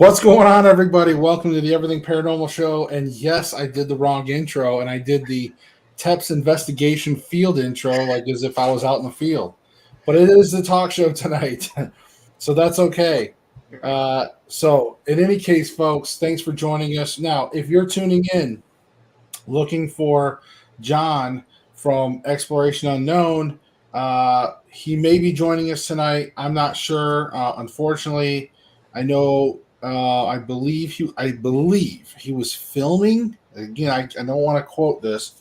What's going on, everybody? Welcome to the Everything Paranormal Show. And yes, I did the wrong intro, and I did the TEPS investigation field intro, like as if I was out in the field. But it is the talk show tonight, so that's okay. In any case, folks, thanks for joining us. Now, if you're tuning in looking for John from Exploration Unknown, he may be joining us tonight. I'm not sure. Unfortunately, I know. I believe he was filming. Again, I don't want to quote this,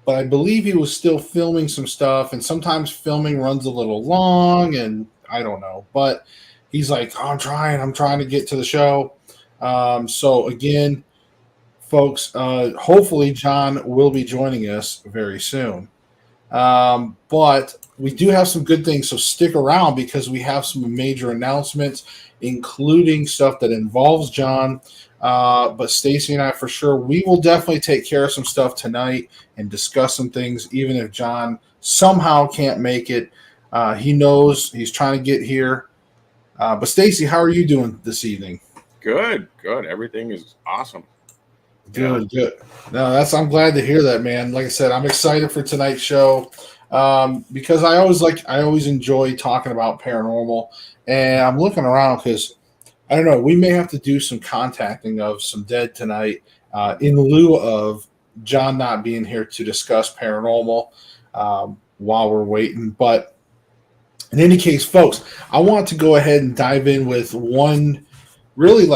but I believe he was still filming some stuff. And sometimes filming runs a little long, and I don't know. But he's like, oh, I'm trying to get to the show. So again, folks, hopefully John will be joining us very soon. But we do have some good things, so stick around because we have some major announcements, including stuff that involves John. But Stacy and I, for sure, we will definitely take care of some stuff tonight and discuss some things, even if John somehow can't make it. He knows he's trying to get here. But Stacy, how are you doing this evening? Good. Everything is awesome. Good. No, I'm glad to hear that, man. Like I said, I'm excited for tonight's show because I always enjoy talking about paranormal, and I'm looking around because I don't know, we may have to do some contacting of some dead tonight in lieu of John not being here to discuss paranormal while we're waiting. But in any case, folks, I want to go ahead and dive in with one really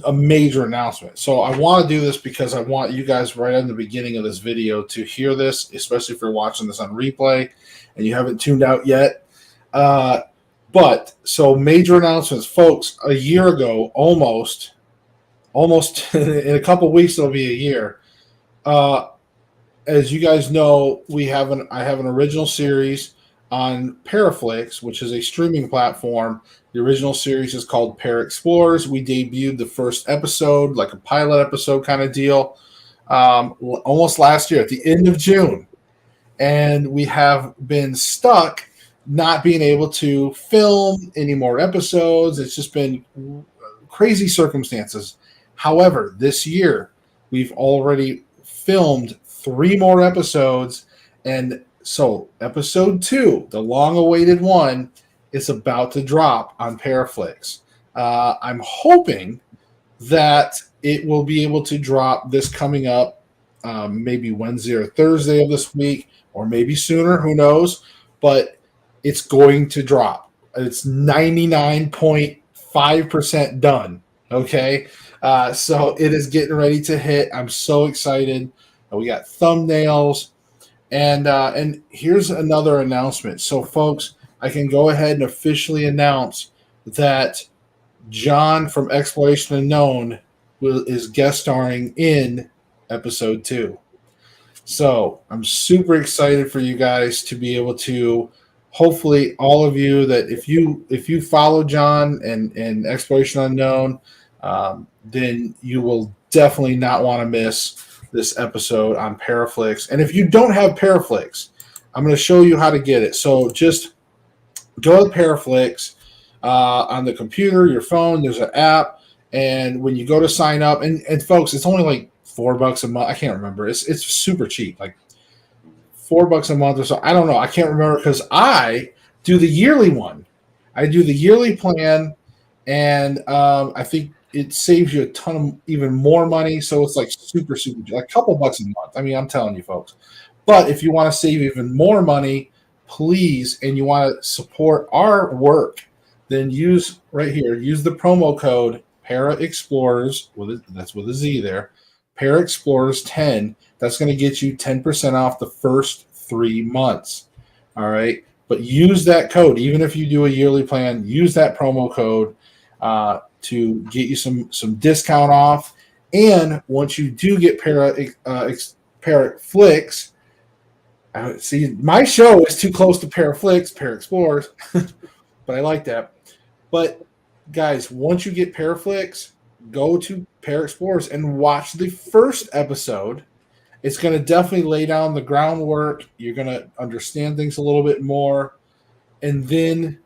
a major announcement. So I want to do this because I want you guys right in the beginning of this video to hear this, especially if you're watching this on replay and you haven't tuned out yet. But so major announcements, folks. A year ago, almost in a couple weeks, it'll be a year. As you guys know, I have an original series on Paraflix, which is a streaming platform. The original series is called Para Explorers. We debuted the first episode, like a pilot episode kind of deal, almost last year at the end of June. And we have been stuck not being able to film any more episodes. It's just been crazy circumstances. However, this year, we've already filmed 3 more episodes, and so episode 2, the long-awaited one, is about to drop on Paraflix. I'm hoping that it will be able to drop this coming up, maybe Wednesday or Thursday of this week, or maybe sooner, who knows, but it's going to drop. It's 99.5% done, okay? So it is getting ready to hit. I'm so excited. We got thumbnails. And here's another announcement. So, folks, I can go ahead and officially announce that John from Exploration Unknown is guest starring in episode 2. So I'm super excited for you guys to be able to, hopefully, all of you that if you follow John and Exploration Unknown, then you will definitely not want to miss this episode on Paraflix. And if you don't have Paraflix, I'm going to show you how to get it. So just go to Paraflix on the computer, your phone. There's an app, and when you go to sign up, and folks, it's only like $4 a month. I can't remember. It's super cheap, like $4 a month or so. I don't know. I can't remember because I do the yearly one. I do the yearly plan, and I think it saves you a ton of even more money. So it's like super, like a couple bucks a month. I mean, I'm telling you, folks. But if you want to save even more money, please, and you want to support our work, then use right here. Use the promo code Para Explorers that's with a Z there. Para Explorers 10. That's going to get you 10% off the first 3 months. All right, but use that code even if you do a yearly plan. Use that promo code to get you some discount off. And once you do get Paraflix, see, my show is too close to Paraflix, Para Explorers, but I like that. But guys, once you get Paraflix, go to Para Explorers and watch the first episode. It's going to definitely lay down the groundwork. You're going to understand things a little bit more, and then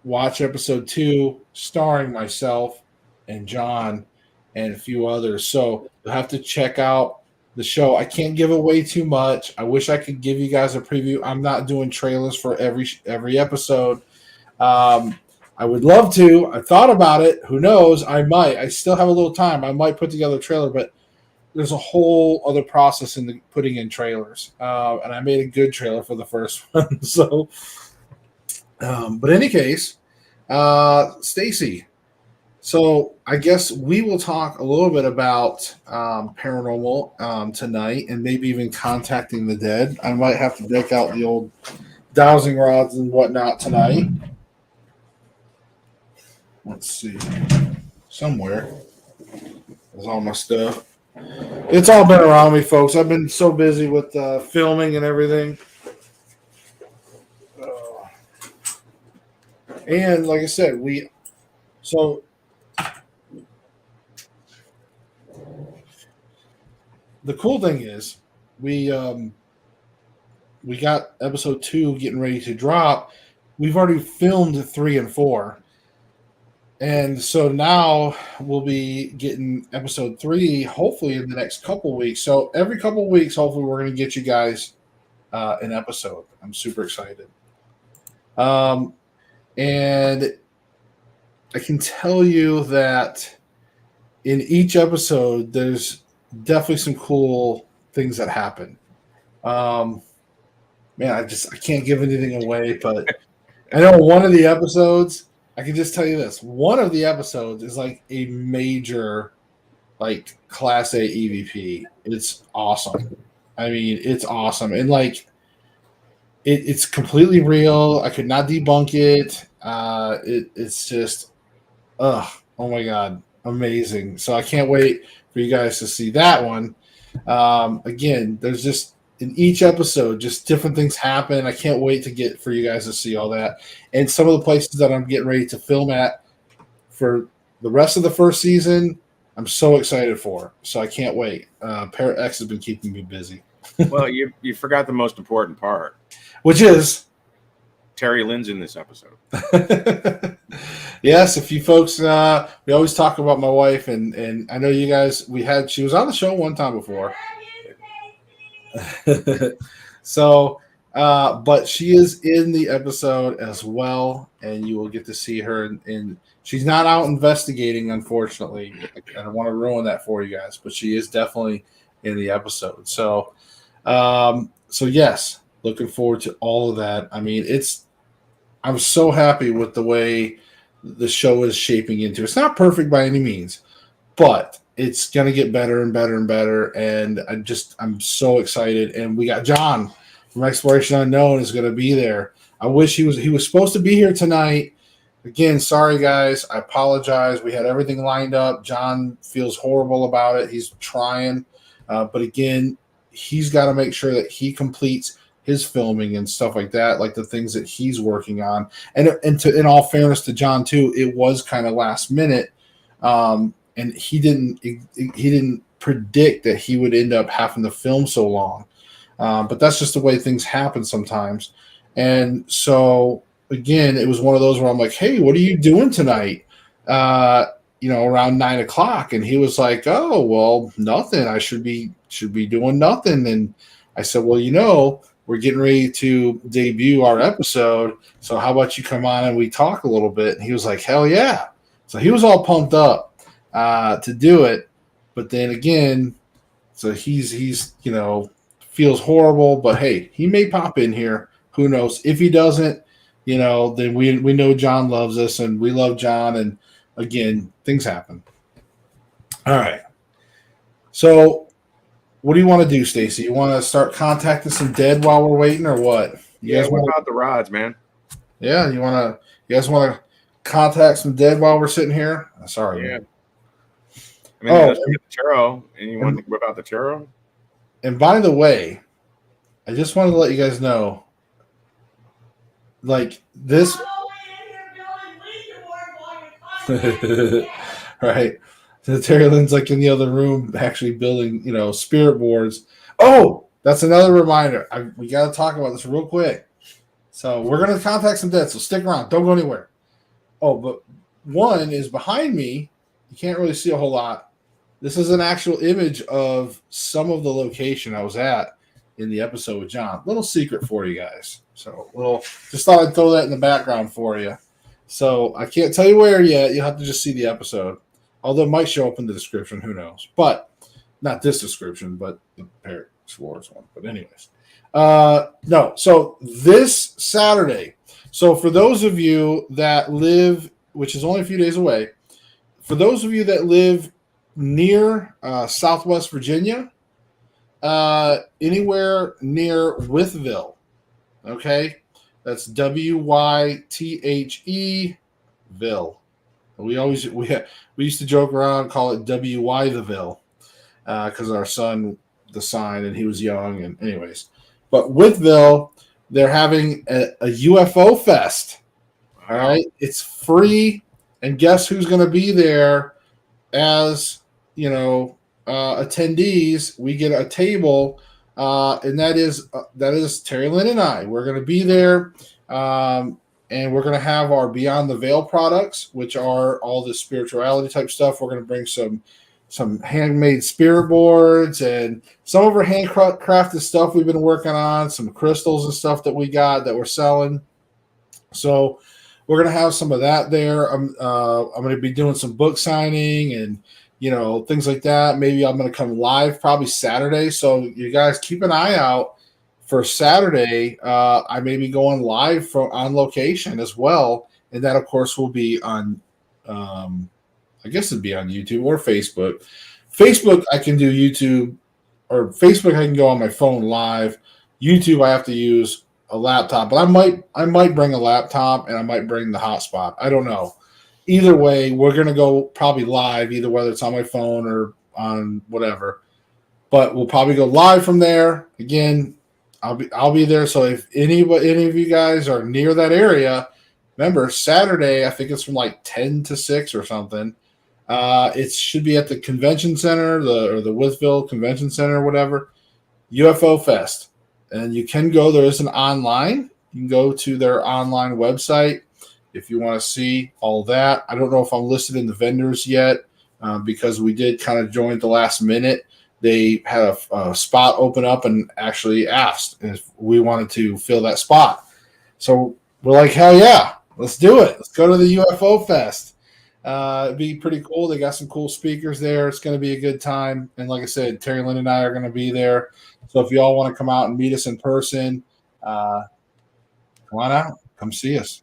watch episode 2 starring myself and John and a few others. So you'll have to check out the show. I can't give away too much. I wish I could give you guys a preview. I'm not doing trailers for every episode. I would love to. I thought about it. Who knows? I might. I still have a little time. I might put together a trailer, but there's a whole other process in the putting in trailers. And I made a good trailer for the first one. So, but in any case, Stacy. So I guess we will talk a little bit about paranormal tonight, and maybe even contacting the dead. I might have to deck out the old dowsing rods and whatnot tonight. Let's see. Somewhere is all my stuff. It's all been around me, folks. I've been so busy with filming and everything. And like I said, the cool thing is we got episode 2 getting ready to drop. We've already filmed 3 and 4. And so now we'll be getting episode 3, hopefully in the next couple weeks. So every couple weeks, hopefully we're going to get you guys an episode. I'm super excited. And I can tell you that in each episode, there's definitely some cool things that happen. Man, I can't give anything away, but I know one of the episodes, I can just tell you this. One of the episodes is like a major, like, Class A EVP. It's awesome. I mean, it's awesome. And, like, it's completely real. I could not debunk it. It's just, oh my God, amazing. So I can't wait for you guys to see that one. Again, there's just, in each episode, just different things happen. I can't wait for you guys to see all that. And some of the places that I'm getting ready to film at for the rest of the first season, I'm so excited for. So I can't wait. Parrot X has been keeping me busy. Well, you forgot the most important part, which is Terry Lynn's in this episode. Yes, if you folks, we always talk about my wife, and I know you guys. She was on the show one time before. So, but she is in the episode as well, and you will get to see her. And she's not out investigating, unfortunately. I don't want to ruin that for you guys, but she is definitely in the episode. So, yes, looking forward to all of that. I mean, I'm so happy with the way the show is shaping into. It's not perfect by any means, but it's going to get better and better and better. And I'm so excited. And we got John from Exploration Unknown is going to be there. I wish he was supposed to be here tonight. Again, sorry guys. I apologize. We had everything lined up. John feels horrible about it. He's trying. But again, he's got to make sure that he completes his filming and stuff like that, like the things that he's working on. And in all fairness to John too, it was kind of last minute. And he didn't predict that he would end up having to film so long. But that's just the way things happen sometimes. And so again, it was one of those where I'm like, hey, what are you doing tonight? Around 9 o'clock. And he was like, oh, well, nothing. I should be doing nothing. And I said, well, we're getting ready to debut our episode. So how about you come on and we talk a little bit? And he was like, hell yeah. So he was all pumped up to do it. But then again, so he's feels horrible, but hey, he may pop in here. Who knows? If he doesn't, then we know John loves us and we love John. And again, things happen. All right. So what do you want to do, Stacy? You want to start contacting some dead while we're waiting, or what? What about the rods, man? Yeah, you guys want to contact some dead while we're sitting here? Sorry. Yeah. I mean, let's get the churro. And you want to whip out the churro? And by the way, I just wanted to let you guys know, like this. Right. So Terry Lynn's like in the other room actually building, spirit boards. Oh, that's another reminder. We got to talk about this real quick. So we're going to contact some dead, so stick around. Don't go anywhere. Oh, but one is behind me, You can't really see a whole lot. This is an actual image of some of the location I was at in the episode with John. Little secret for you guys. So just thought I'd throw that in the background for you. So I can't tell you where yet. You'll have to just see the episode. Although it might show up in the description, who knows? But not this description, but the Parrot Explorers one. But anyways, no. So this Saturday. So for those of you that live, which is only a few days away, for those of you that live near Southwest Virginia, anywhere near Wytheville, okay, that's Wytheville. We used to joke around, call it WY the Ville, because our son, the sign, and he was young, and anyways. But Wytheville, they're having a UFO fest. All right, it's free, and guess who's going to be there as attendees? We get a table, and that is Terry Lynn and I. We're going to be there, and we're going to have our BeyondDeVeil products, which are all the spirituality type stuff. We're going to bring some handmade spirit boards and some of our handcrafted stuff we've been working on, some crystals and stuff that we got that we're selling. So we're going to have some of that there. I'm going to be doing some book signing and, things like that. Maybe I'm going to come live probably Saturday. So you guys keep an eye out for Saturday. I may be going live on location as well. And that, of course, will be on, I guess it'd be on YouTube or Facebook. Facebook, I can do YouTube, or Facebook, I can go on my phone live. YouTube, I have to use a laptop, but I might bring a laptop and I might bring the hotspot. I don't know. Either way, we're gonna go probably live, either whether it's on my phone or on whatever. But we'll probably go live from there. Again, I'll be there. So if any of you guys are near that area, remember Saturday, I think it's from like 10 to 6 or something. It should be at the convention center, the Wytheville Convention Center, or whatever. UFO Fest, and you can go. There is an online. You can go to their online website if you want to see all that. I don't know if I'm listed in the vendors yet because we did kind of join at the last minute. They had a spot open up and actually asked if we wanted to fill that spot. So we're like, hell yeah, let's do it. Let's go to the UFO Fest. It'd be pretty cool. They got some cool speakers there. It's going to be a good time. And like I said, Terry Lynn and I are going to be there. So if you all want to come out and meet us in person, come on out. Come see us.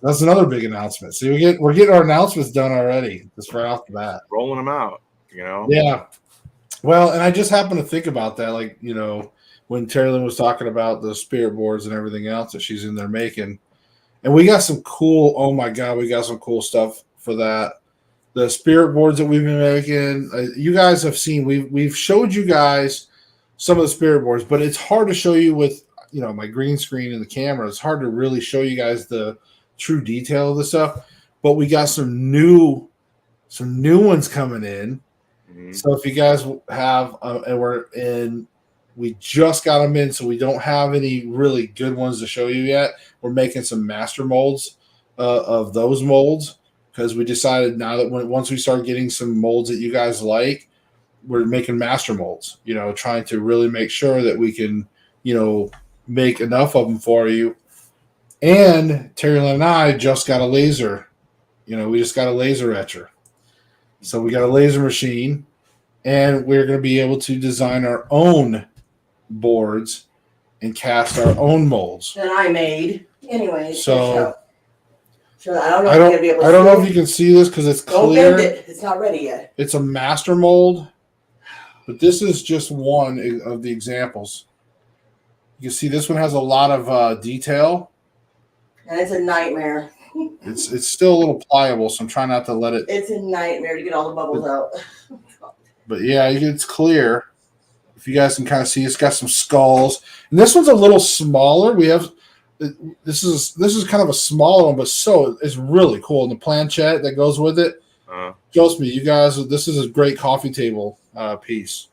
That's another big announcement. See, we're getting our announcements done already, just right off the bat. Rolling them out, Yeah. Well, and I just happened to think about that, like, when Terry Lynn was talking about the spirit boards and everything else that she's in there making. And we got some cool, oh my God, we got some cool stuff for that. The spirit boards that we've been making, you guys have seen, we've showed you guys some of the spirit boards, but it's hard to show you with, my green screen and the camera. It's hard to really show you guys the true detail of the stuff, but we got some new ones coming in. Mm-hmm. So if you guys have, we just got them in, so we don't have any really good ones to show you yet. We're making some master molds of those molds because we decided now that once we start getting some molds that you guys like, we're making master molds, trying to really make sure that we can, make enough of them for you. And Terry Lynn and I just got a laser. We just got a laser etcher. So we got a laser machine, and we're going to be able to design our own boards and cast our own molds that I made. Anyway, so I don't know. I don't know if you can see this because it's clear. It's not ready yet. It's a master mold, but this is just one of the examples. You can see this one has a lot of detail, and it's a nightmare. It's still a little pliable, so I'm trying not to let it. It's a nightmare to get all the bubbles out. But yeah, it's clear. If you guys can kind of see, it's got some skulls, and this one's a little smaller. We have this is kind of a smaller one, but it's really cool. And the planchette that goes with it, trust me, you guys, this is a great coffee table piece.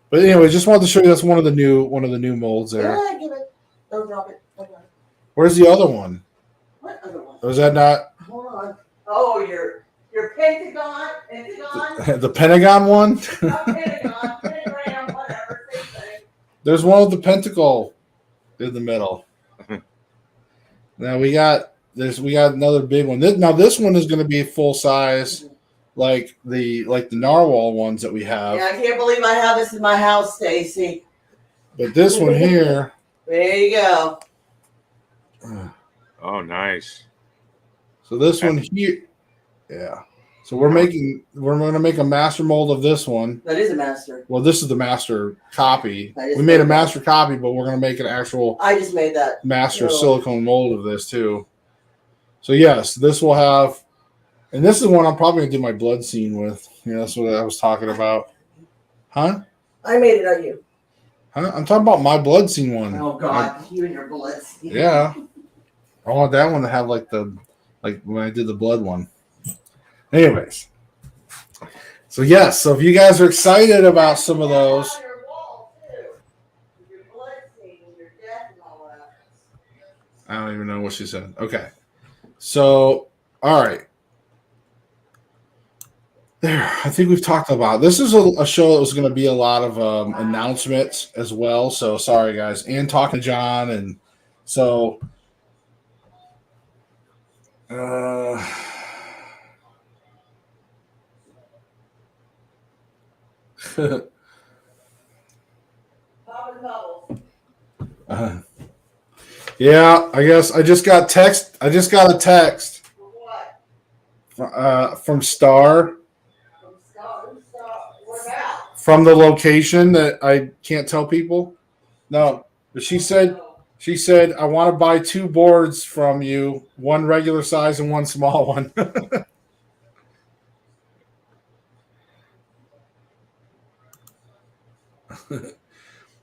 But anyway, just wanted to show you that's one of the new molds there. Yeah, give it. Don't drop it. Where's the other one? What other one? Was that not? Hold on. Oh, your Your Pentagon, The Pentagon one. not Pentagon, pentagram, whatever, same thing. There's one with the pentacle in the middle. Now we got another big one. This one is going to be full size, like the narwhal ones that we have. Yeah, I can't believe I have this in my house, Stacy. But this one here. There you go. Oh, nice. So this one here, yeah. So we're going to make a master mold of this one. That is a master. Well, this is the master copy. We made a master copy, but we're going to make an actual. I just made that master silicone mold of this too. So yes, this will have, and this is one I'm probably going to do my blood scene with. Yeah, that's what I was talking about. Huh? I made it on you. Huh? I'm talking about my blood scene one. Oh God, you and your blood scene. Yeah. I want that one to have like when I did the blood one. Anyways. So yes, so if you guys are excited about some of those. On your wall, too. Your blood scene, your death and all that. I don't even know what she said. Okay. So, all right. There, I think we've talked about this. Is a show that was going to be a lot of announcements as well. So sorry, guys, and talking to John, and so yeah, I guess I just got text. I just got a text from Star. From the location that I can't tell people. No, but she said, I want to buy 2 boards from you, one regular size and one small one.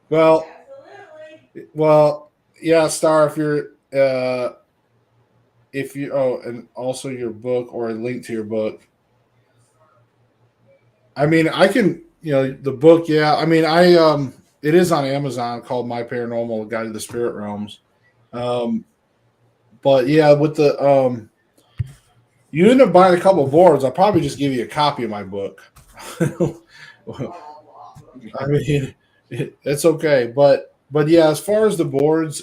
Well, yeah, Star, and also your book or a link to your book. I mean, I can, the book, yeah. I mean, it is on Amazon called My Paranormal Guide to the Spirit Realms. But yeah, with the, you end up buying a couple of boards, I'll probably just give you a copy of my book. I mean, it's okay. But yeah, as far as the boards,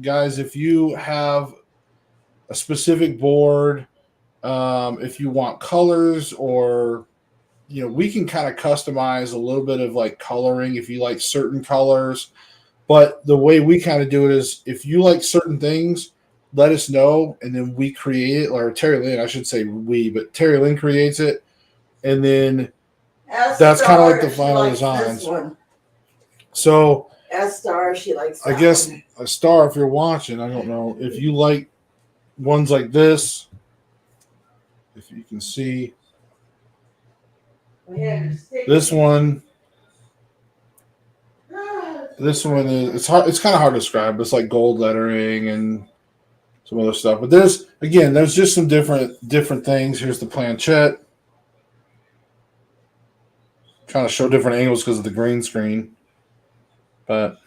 guys, if you have a specific board, if you want colors or, we can kind of customize a little bit of like coloring if you like certain colors. But the way we kind of do it is if you like certain things, let us know, and then we create it. Or Terry Lynn, I should say but Terry Lynn creates it. And then that's kind of like the final designs. So Star, she likes I guess a Star, if you're watching, I don't know if you like ones like this, if you can see this one. This one is it's hard. It's kind of hard to describe. It's like gold lettering and some other stuff. But there's just some different things. Here's the planchette. Trying to show different angles because of the green screen, but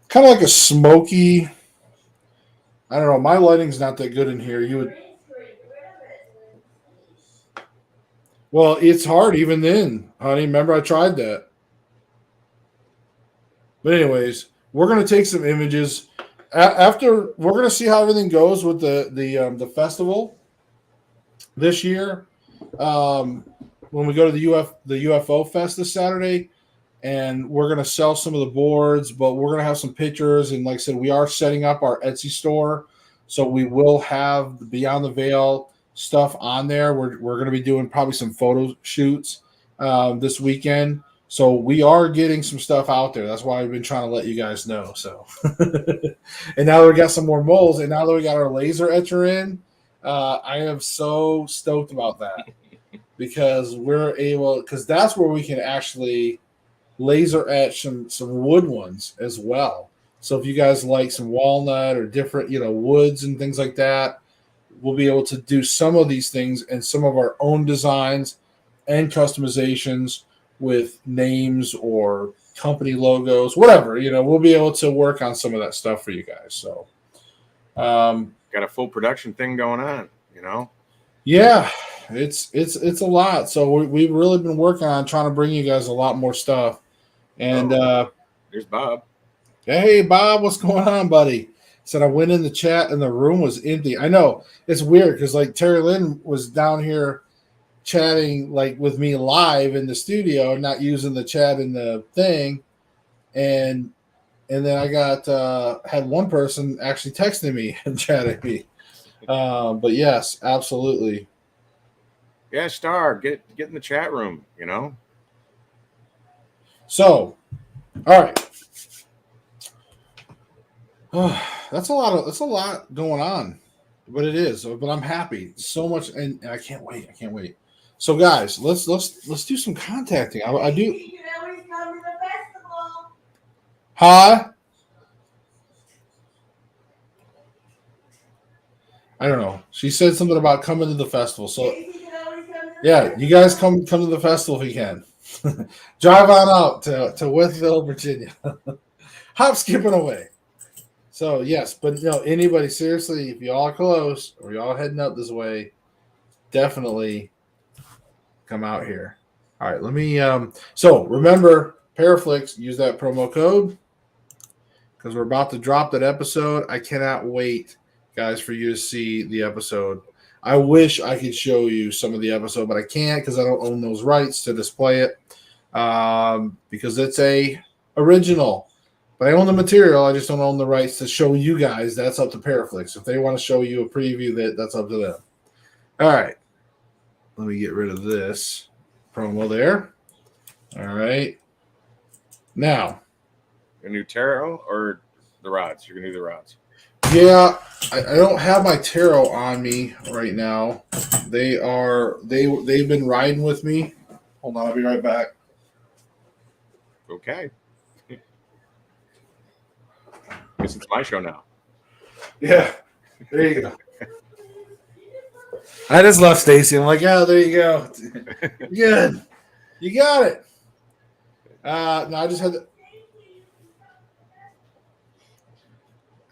kind of like a smoky. I don't know. My lighting's not that good in here. You would. Well, it's hard even then, honey. Remember, I tried that. But anyways, we're going to take some images. After we're going to see how everything goes with the festival this year. When we go to the UFO Fest this Saturday, and we're going to sell some of the boards, but we're going to have some pictures. And like I said, we are setting up our Etsy store, so we will have the Beyond the Veil stuff on there. We're going to be doing probably some photo shoots this weekend. So we are getting some stuff out there. That's why I've been trying to let you guys know. So, and now we got some more molds, and now that we got our laser etcher in, I am so stoked about that because that's where we can actually laser etch some wood ones as well. So if you guys like some walnut or different, woods and things like that, we'll be able to do some of these things and some of our own designs and customizations with names or company logos, whatever, we'll be able to work on some of that stuff for you guys. So, got a full production thing going on, Yeah. it's a lot. So we've really been working on trying to bring you guys a lot more stuff. And there's Bob. Hey Bob, what's going on, buddy? Said I went in the chat and the room was empty. I know it's weird because like Terry Lynn was down here chatting like with me live in the studio, not using the chat in the thing, and then I got had one person actually texting me and chatting me. But yes, absolutely. Yeah, Star, get in the chat room. You know. So, all right. That's a lot going on, but it is. But I'm happy so much, and I can't wait. I can't wait. So, guys, let's do some contacting. I do. You know he's coming to the festival. Huh? I don't know. She said something about coming to the festival. So, yeah, you guys come to the festival if you can. Drive on out to Westville, Virginia. Hop, skipping away. So yes, but anybody seriously, if y'all are close or y'all heading up this way, definitely come out here. All right, let me. So remember, Paraflix, use that promo code because we're about to drop that episode. I cannot wait, guys, for you to see the episode. I wish I could show you some of the episode, but I can't because I don't own those rights to display it because it's a original. But I own the material. I just don't own the rights to show you guys. That's up to Paraflix. If they want to show you a preview, that's up to them. All right. Let me get rid of this promo there. All right. Now. Your new tarot or the rods? You're going to do the rods. Yeah. I don't have my tarot on me right now. They've been riding with me. Hold on. I'll be right back. Okay. Guess it's my show now. Yeah, there you go. I just left Stacy. I'm like, oh, there you go. Good. You got it. No, I just had to.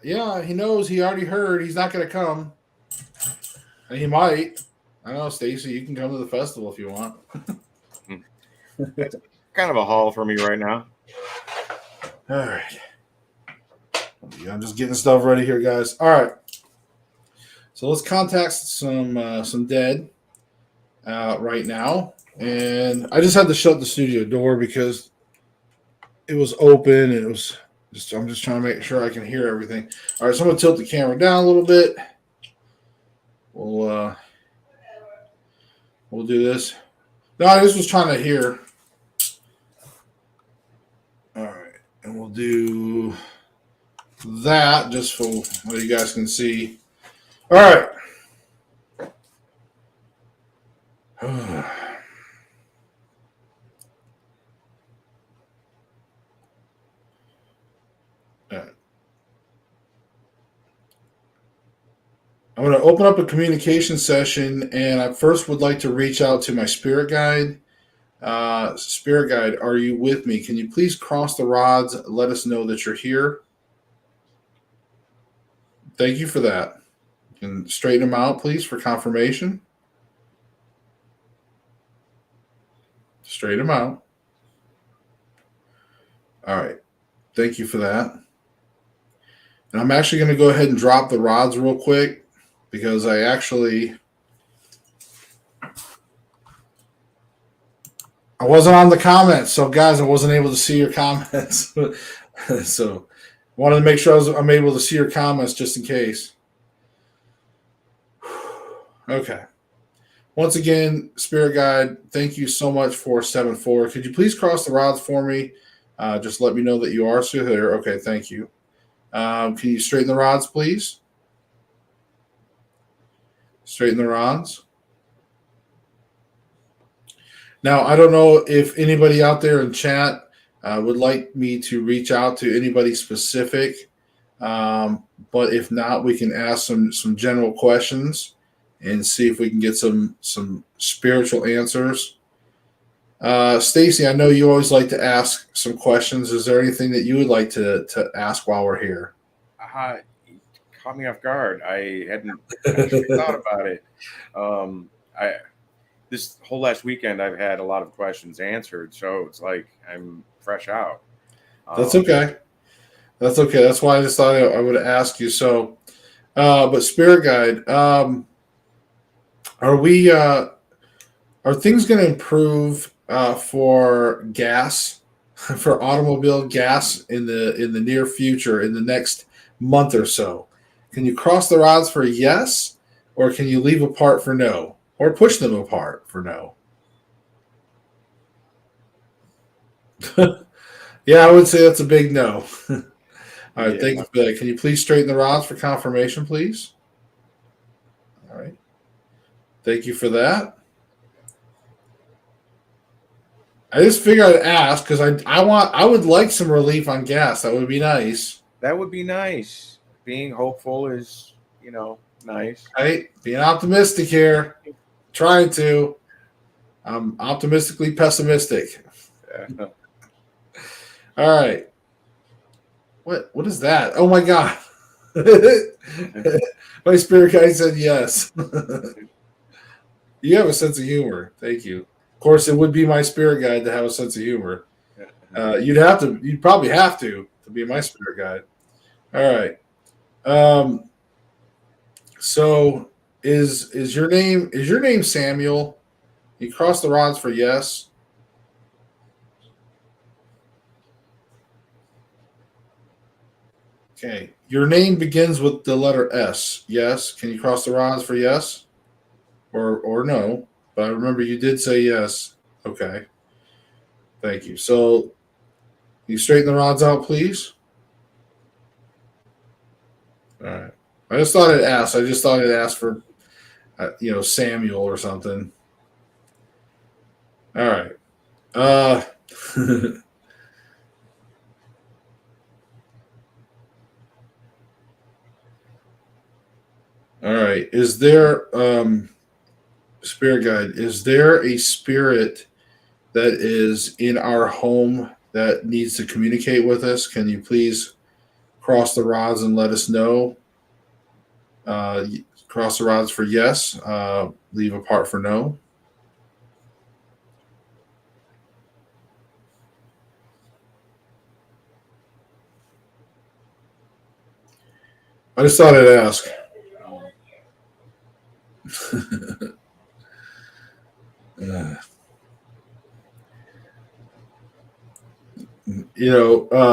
Yeah, he knows. He already heard. He's not going to come. And he might. I know, Stacy. You can come to the festival if you want. It's kind of a haul for me right now. All right. I'm just getting stuff ready here, guys. All right. So let's contact some dead right now. And I just had to shut the studio door because it was open and I'm just trying to make sure I can hear everything. All right, so I'm gonna tilt the camera down a little bit. We'll do this. No, I just was trying to hear. All right, and we'll do that just for what you guys can see. All right. I'm going to open up a communication session, and I first would like to reach out to my spirit guide. Spirit guide, are you with me? Can you please cross the rods? Let us know that you're here. Thank you for that. And straighten them out, please, for confirmation. Straighten them out. All right. Thank you for that. And I'm actually going to go ahead and drop the rods real quick because I wasn't on the comments. So, guys, I wasn't able to see your comments. So, wanted to make sure I'm able to see your comments just in case. Okay. Once again, Spirit Guide, thank you so much for 7-4. Could you please cross the rods for me? Just let me know that you are still here. Okay, thank you. Can you straighten the rods, please? Straighten the rods. Now, I don't know if anybody out there in chat would like me to reach out to anybody specific. But if not, we can ask some general questions and see if we can get some spiritual answers. Stacy, I know you always like to ask some questions. Is there anything that you would like to ask while we're here? You caught me off guard. I hadn't actually thought about it. this whole last weekend I've had a lot of questions answered, so it's like I'm fresh out. That's okay. That's okay. That's why I just thought I would ask you. So, but Spirit Guide, are we? Are things going to improve for gas, for automobile gas in the near future, in the next month or so? Can you cross the rods for yes, or can you leave apart for no, or push them apart for no? Yeah, I would say that's a big no. All right, thank you for that. Can you please straighten the rods for confirmation, please? All right. Thank you for that. I just figured I'd ask because I would like some relief on gas. That would be nice. That would be nice. Being hopeful is, nice. Right? Being optimistic here. Trying to. I'm optimistically pessimistic. Yeah. All right. What is that? Oh my god. My spirit guide said yes. You have a sense of humor. Thank you. Of course, it would be my spirit guide to have a sense of humor. You'd probably have to be my spirit guide. All right. So is your name Samuel? You cross the rods for yes. Okay. Your name begins with the letter S. Yes. Can you cross the rods for yes? Or no? But I remember you did say yes. Okay. Thank you. So you straighten the rods out, please. All right. I just thought I'd ask. I just thought I'd ask for, Samuel or something. All right. All right. Is there spirit guide? Is there a spirit that is in our home that needs to communicate with us? Can you please cross the rods and let us know? Cross the rods for yes. Leave apart for no. I just thought I'd ask.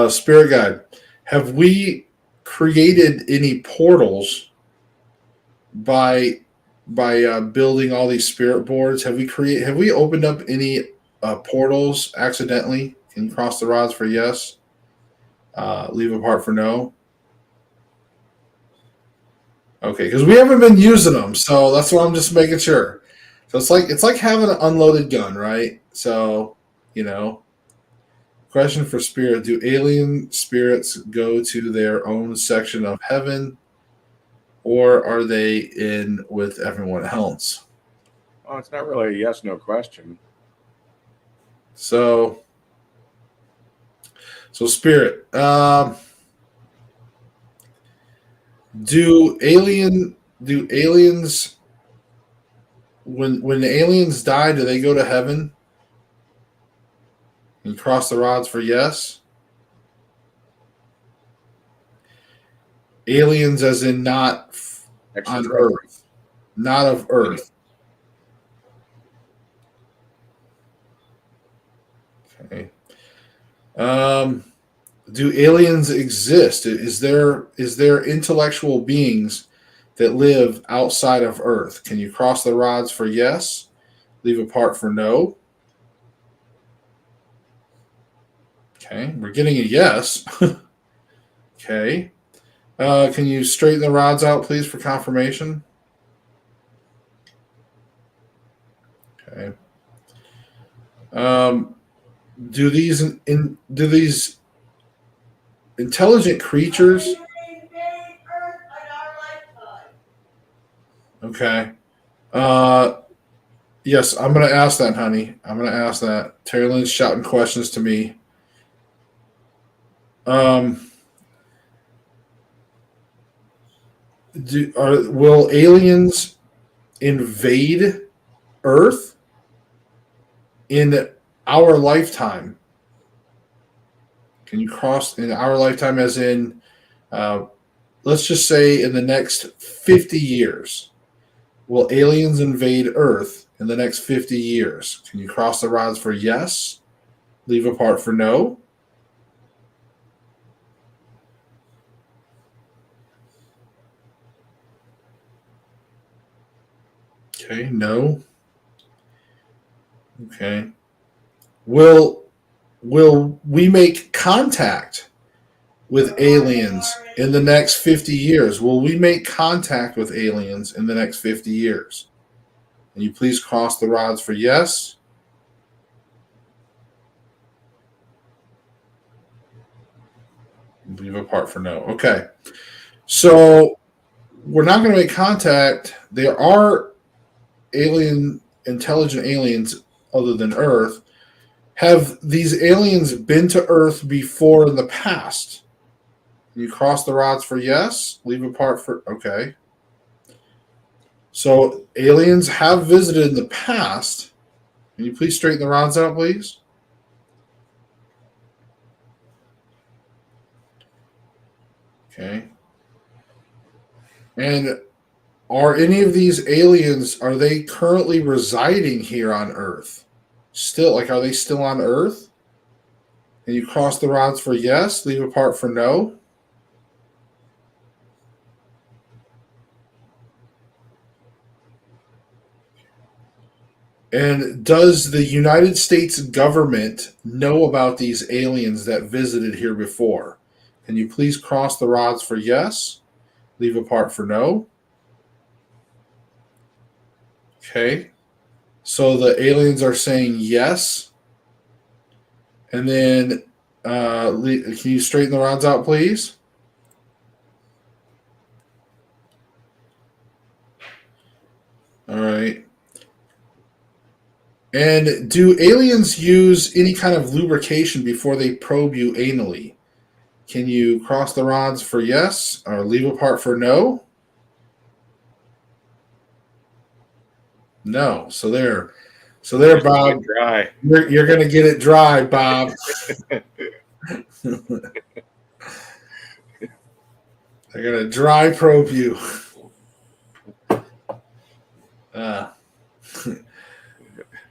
Spirit guide, have we created any portals by building all these spirit boards? Have we opened up any portals accidentally? Can you cross the rods for yes? Leave apart for no. Okay, because we haven't been using them, so that's why I'm just making sure. So it's like having an unloaded gun, right? So, question for spirit: do alien spirits go to their own section of heaven, or are they in with everyone else? Oh, it's not really a yes/no question. So spirit. Do aliens when the aliens die, do they go to heaven and cross the rods for yes? Aliens as in not on Earth. Not of Earth. Okay. Do aliens exist? Is there intellectual beings that live outside of Earth? Can you cross the rods for yes? Leave apart for no? Okay, we're getting a yes. Okay. Can you straighten the rods out, please, for confirmation? Okay. Do these intelligent creatures? Okay. Yes, I'm going to ask that, honey. I'm going to ask that. Terry Lynn's shouting questions to me. Will aliens invade Earth in our lifetime? Can you cross in our lifetime, as in, let's just say in the next 50 years? Will aliens invade Earth in the next 50 years? Can you cross the rods for yes? Leave a part for no? Okay, no. Okay. Will we make contact with aliens in the next 50 years? Will we make contact with aliens in the next 50 years? Can you please cross the rods for yes? Leave a part for no. Okay. So we're not going to make contact. There are intelligent aliens other than Earth. Have these aliens been to Earth before in the past? You cross the rods for yes, leave a part for okay. So aliens have visited in the past. Can you please straighten the rods out, please? Okay. And are any of these aliens, are they currently residing here on Earth? Still, like, are they still on Earth? And you cross the rods for yes, leave a part for no. And does the United States government know about these aliens that visited here before? Can you please cross the rods for yes, leave a part for no? Okay. So the aliens are saying yes. And then can you straighten the rods out, please? All right. And do aliens use any kind of lubrication before they probe you anally? Can you cross the rods for yes or leave a part for no? No. So there, Bob. Dry. You're going to get it dry, Bob. They're going to dry probe you.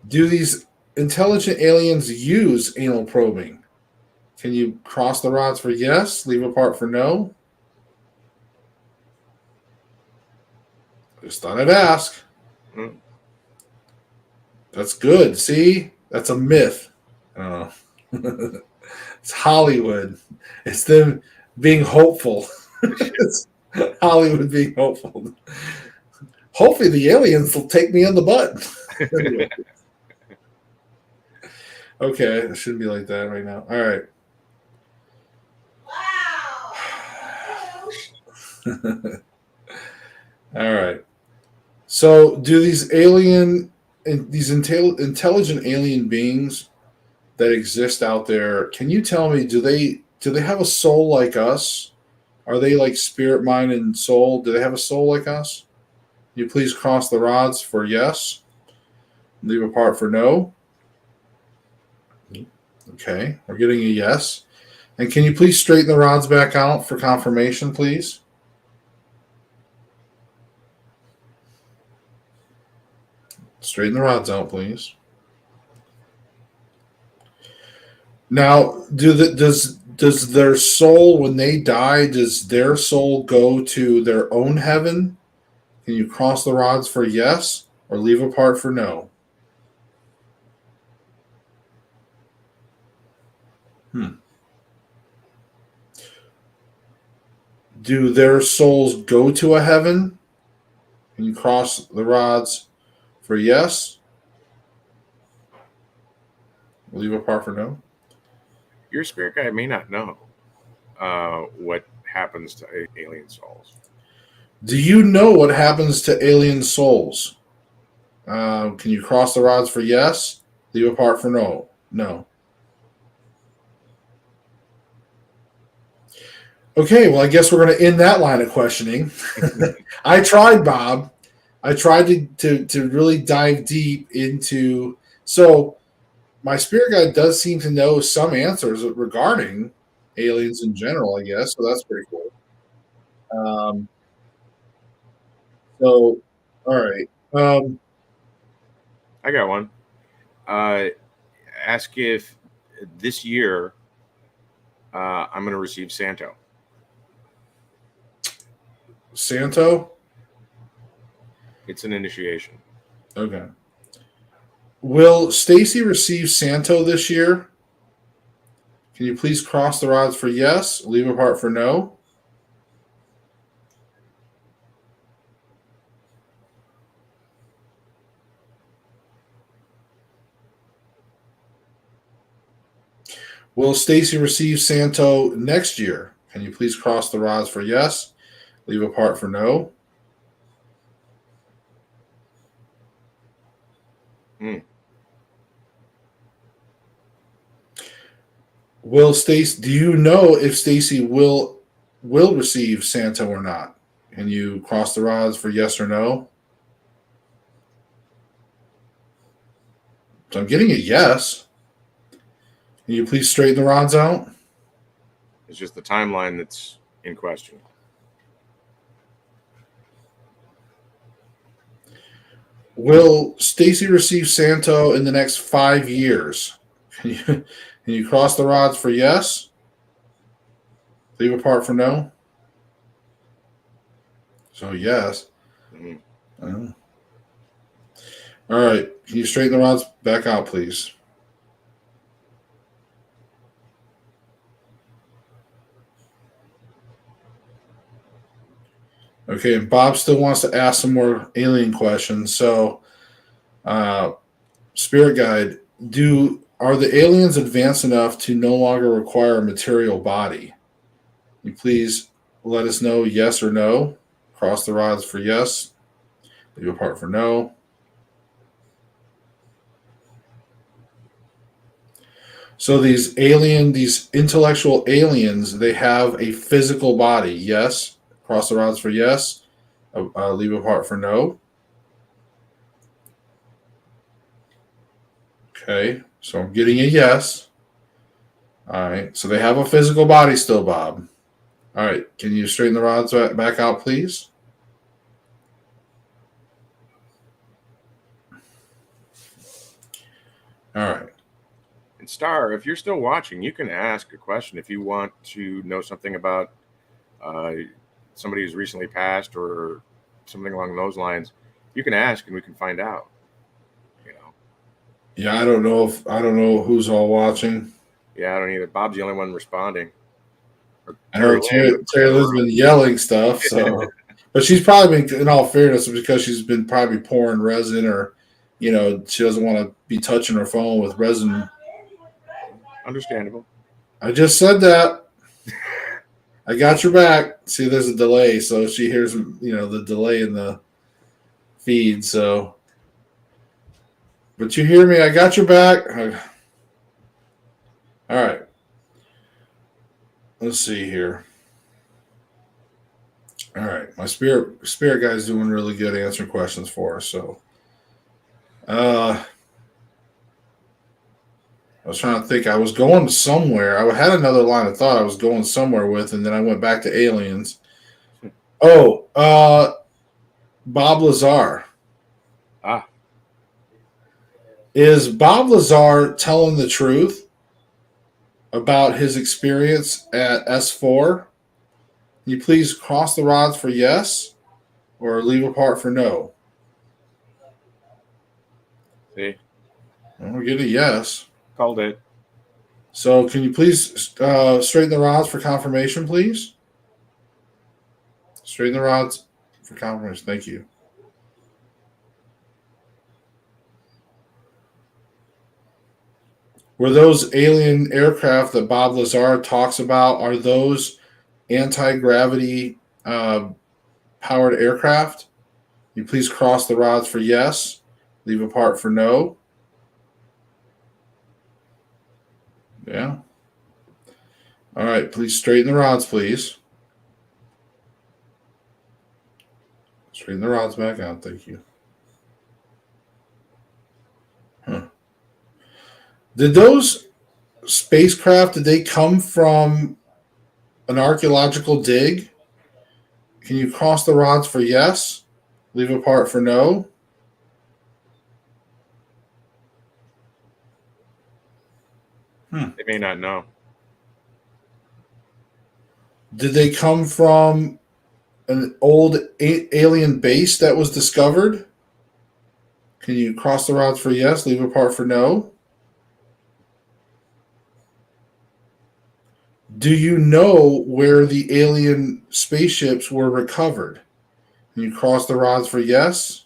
Do these intelligent aliens use anal probing? Can you cross the rods for yes, leave a part for no? Just thought I'd ask. Mm. That's good. See? That's a myth. Oh. It's Hollywood. It's them being hopeful. It's Hollywood being hopeful. Hopefully the aliens will take me on the butt. Anyway. Okay, it shouldn't be like that right now. All right. Wow. All right. So, do these intelligent alien beings that exist out there? Can you tell me? Do they have a soul like us? Are they like spirit, mind, and soul? Do they have a soul like us? Can you please cross the rods for yes. Leave a part for no. Okay, we're getting a yes. And can you please straighten the rods back out for confirmation, please? Straighten the rods out, please. Now, does their soul, when they die, does their soul go to their own heaven? Can you cross the rods for yes or leave a part for no? Do their souls go to a heaven? Can you cross the rods for yes? Leave a part for no? Your spirit guide may not know what happens to alien souls. Do you know what happens to alien souls? Can you cross the rods for yes? Leave a part for no? No. Okay, well, I guess we're going to end that line of questioning. I tried, Bob. I tried to really dive deep into. So, my spirit guide does seem to know some answers regarding aliens in general, I guess. So that's pretty cool. Um, so, all right. I got one. Ask if this year I'm going to receive Santo. Santo? It's an initiation. Okay. Will Stacy receive Santo this year? Can you please cross the rods for yes, leave a heart for no? Will Stacy receive Santo next year? Can you please cross the rods for yes, leave a heart for no? Hmm. Will Stacy? Do you know if Stacy will receive Santo or not? Can you cross the rods for yes or no? So I'm getting a yes. Can you please straighten the rods out? It's just the timeline that's in question. Will Stacy receive Santo in the next 5 years? Can you cross the rods for yes? Leave a part for no? So yes. Mhm. All right. Can you straighten the rods back out, please? Okay, and Bob still wants to ask some more alien questions. So, uh, Spirit Guide, are the aliens advanced enough to no longer require a material body? Can you please let us know yes or no? Cross the rods for yes. Leave a part for no. So these intellectual aliens, they have a physical body. Yes. Cross the rods for yes. Leave a part for no. Okay. So I'm getting a yes. All right. So they have a physical body still, Bob. All right. Can you straighten the rods back out, please? All right. And Star, if you're still watching, you can ask a question if you want to know something about uh, somebody who's recently passed or something along those lines. You can ask, and we can find out. You know, Yeah, I don't know who's all watching. yeah, I don't either. Bob's the only one responding. Or I know Lynn, Terry Lynn's been yelling stuff, so but she's probably been, in all fairness, because she's been probably pouring resin, or she doesn't want to be touching her phone with resin. Understandable. I just said that. I got your back. See, there's a delay, so she hears the delay in the feed. So, but you hear me. I got your back. All right. Let's see here. All right, my spirit guy's doing really good answering questions for us. So, I was trying to think. I was going somewhere. I had another line of thought I was going somewhere with, and then I went back to aliens. Oh, Bob Lazar. Ah, Is Bob Lazar telling the truth about his experience at S4? Can you please cross the rods for yes or leave a part for no? see, Well, we're getting a yes. called it. So can you please straighten the rods for confirmation, please? Straighten the rods for confirmation. Thank you. Were those alien aircraft that Bob Lazar talks about, are those anti-gravity powered aircraft? You please cross the rods for yes, leave a part for no. Yeah. All right, please straighten the rods, please. Straighten the rods back out. Thank you. Huh. Did those spacecraft, did they come from an archaeological dig? Can you cross the rods for yes? Leave a part for no? They may not know. Did they come from an old alien base that was discovered? Can you cross the rods for yes? Leave a part for no? Do you know where the alien spaceships were recovered? Can you cross the rods for yes?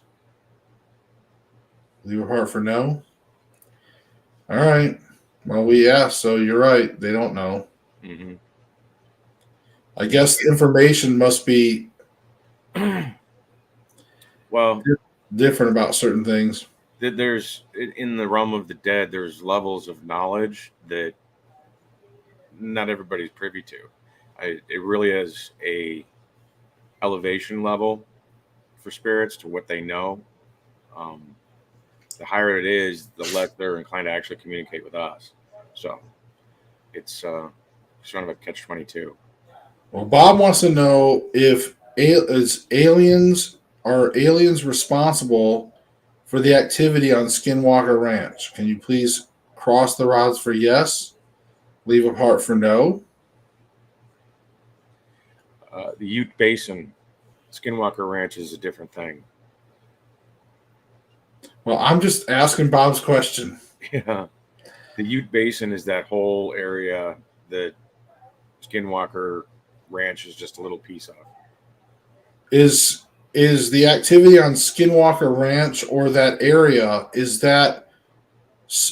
Leave a part for no? All right. Well, we asked, so you're right. They don't know. Mm-hmm. I guess information must be Well, different about certain things. there's in the realm of the dead, there's levels of knowledge that not everybody's privy to. It really is a elevation level for spirits to what they know. The higher it is, the less they're inclined to actually communicate with us. So it's sort of a catch-22. Well, Bob wants to know if are aliens responsible for the activity on Skinwalker Ranch. Can you please cross the rods for yes? Leave a part for no? The Ute Basin, Skinwalker Ranch is a different thing. Well, I'm just asking Bob's question. Yeah. The Ute Basin is that whole area that Skinwalker Ranch is just a little piece of. Is the activity on Skinwalker Ranch or that area, is that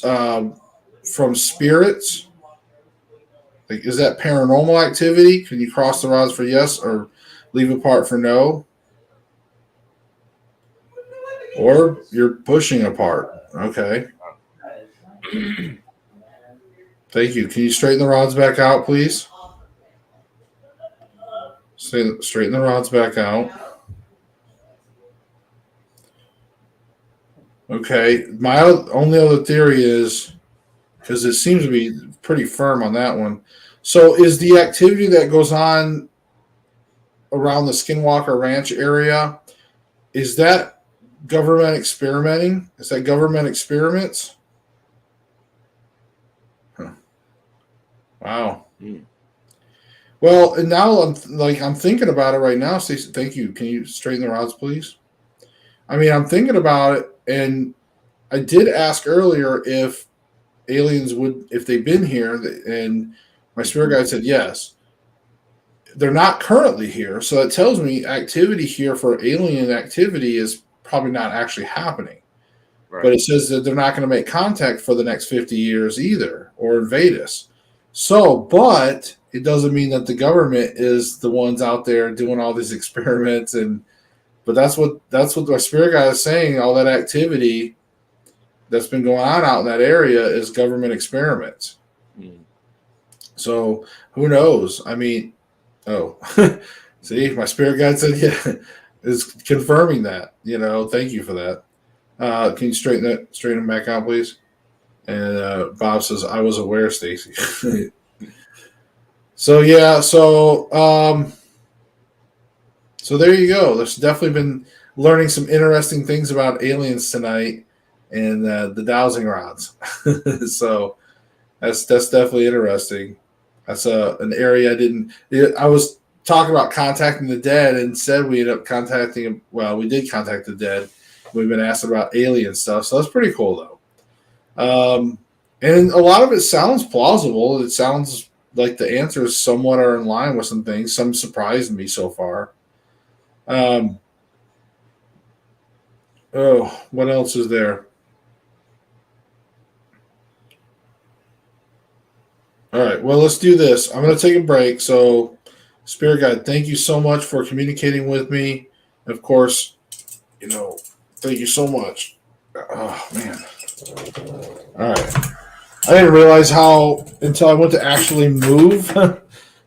from spirits? Like, is that paranormal activity? Can you cross the rods for yes or leave a part for no? Or you're pushing apart. Okay. Thank you. Can you straighten the rods back out, please? Straighten the rods back out. Okay. My only other theory is, because it seems to be pretty firm on that one. So is the activity that goes on around the Skinwalker Ranch area, is that government experimenting? Is that government experiments? Huh. Wow. Well, and now I'm thinking about it right now. Stacey, thank you. Can you straighten the rods, please? I mean, I'm thinking about it, and I did ask earlier if aliens would, if they've been here, and my spirit guide said yes. They're not currently here, so that tells me activity here for alien activity is probably not actually happening. Right. But it says that they're not going to make contact for the next 50 years either, or invade us. So, but it doesn't mean that the government is the ones out there doing all these experiments, but that's what my spirit guide is saying. All that activity that's been going on out in that area is government experiments. So who knows? I mean, see, my spirit guide said yeah, is confirming that. Thank you for that. Can you straighten them back out, please? And Bob says, I was aware, Stacy. So yeah, so there you go. There's definitely been learning some interesting things about aliens tonight and the Dowsing Rods. So that's definitely interesting. That's an area I was talking about contacting the dead and said we ended up contacting him. Well, we did contact the dead. We've been asked about alien stuff. So that's pretty cool, though. And a lot of it sounds plausible. It sounds like the answers somewhat are in line with some things. Some surprised me so far. What else is there? All right, well, let's do this. I'm going to take a break. So, Spirit Guide, thank you so much for communicating with me. Of course, thank you so much. Oh, man. All right. I didn't realize how, until I went to actually move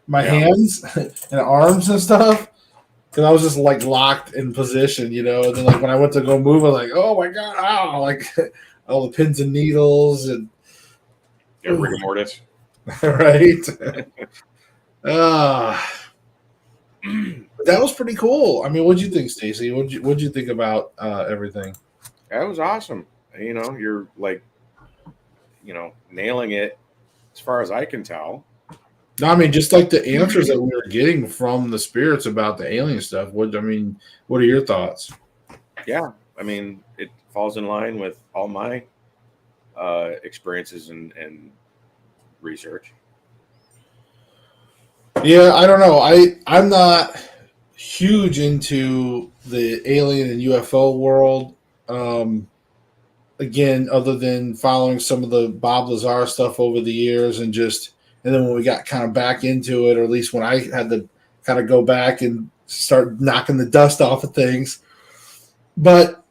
my hands and arms and stuff, because I was just like locked in position, and then like when I went to go move, I was like, oh my God, ow, like all the pins and needles, and Yeah, rigor mortis. Right? uh, that was pretty cool. I mean, what'd you think, Stacey? What'd you think about everything? That was awesome. You're like, nailing it as far as I can tell. No, I mean, just like the answers that we were getting from the spirits about the alien stuff. What are your thoughts? Yeah, I mean, it falls in line with all my experiences and research. Yeah, I don't know. I'm not huge into the alien and UFO world. Um, Again, other than following some of the Bob Lazar stuff over the years, and then when we got kind of back into it, or at least when I had to kind of go back and start knocking the dust off of things. But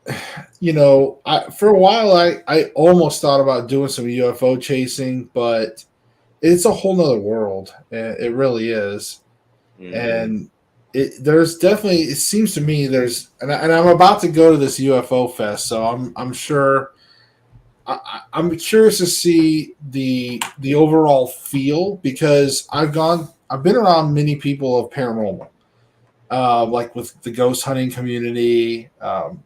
for a while, I almost thought about doing some UFO chasing, but it's a whole nother world. It really is. Mm-hmm. And there's definitely, it seems to me and I'm about to go to this UFO fest, so I'm sure I'm curious to see the overall feel, because I've been around many people of paranormal, like with the ghost hunting community,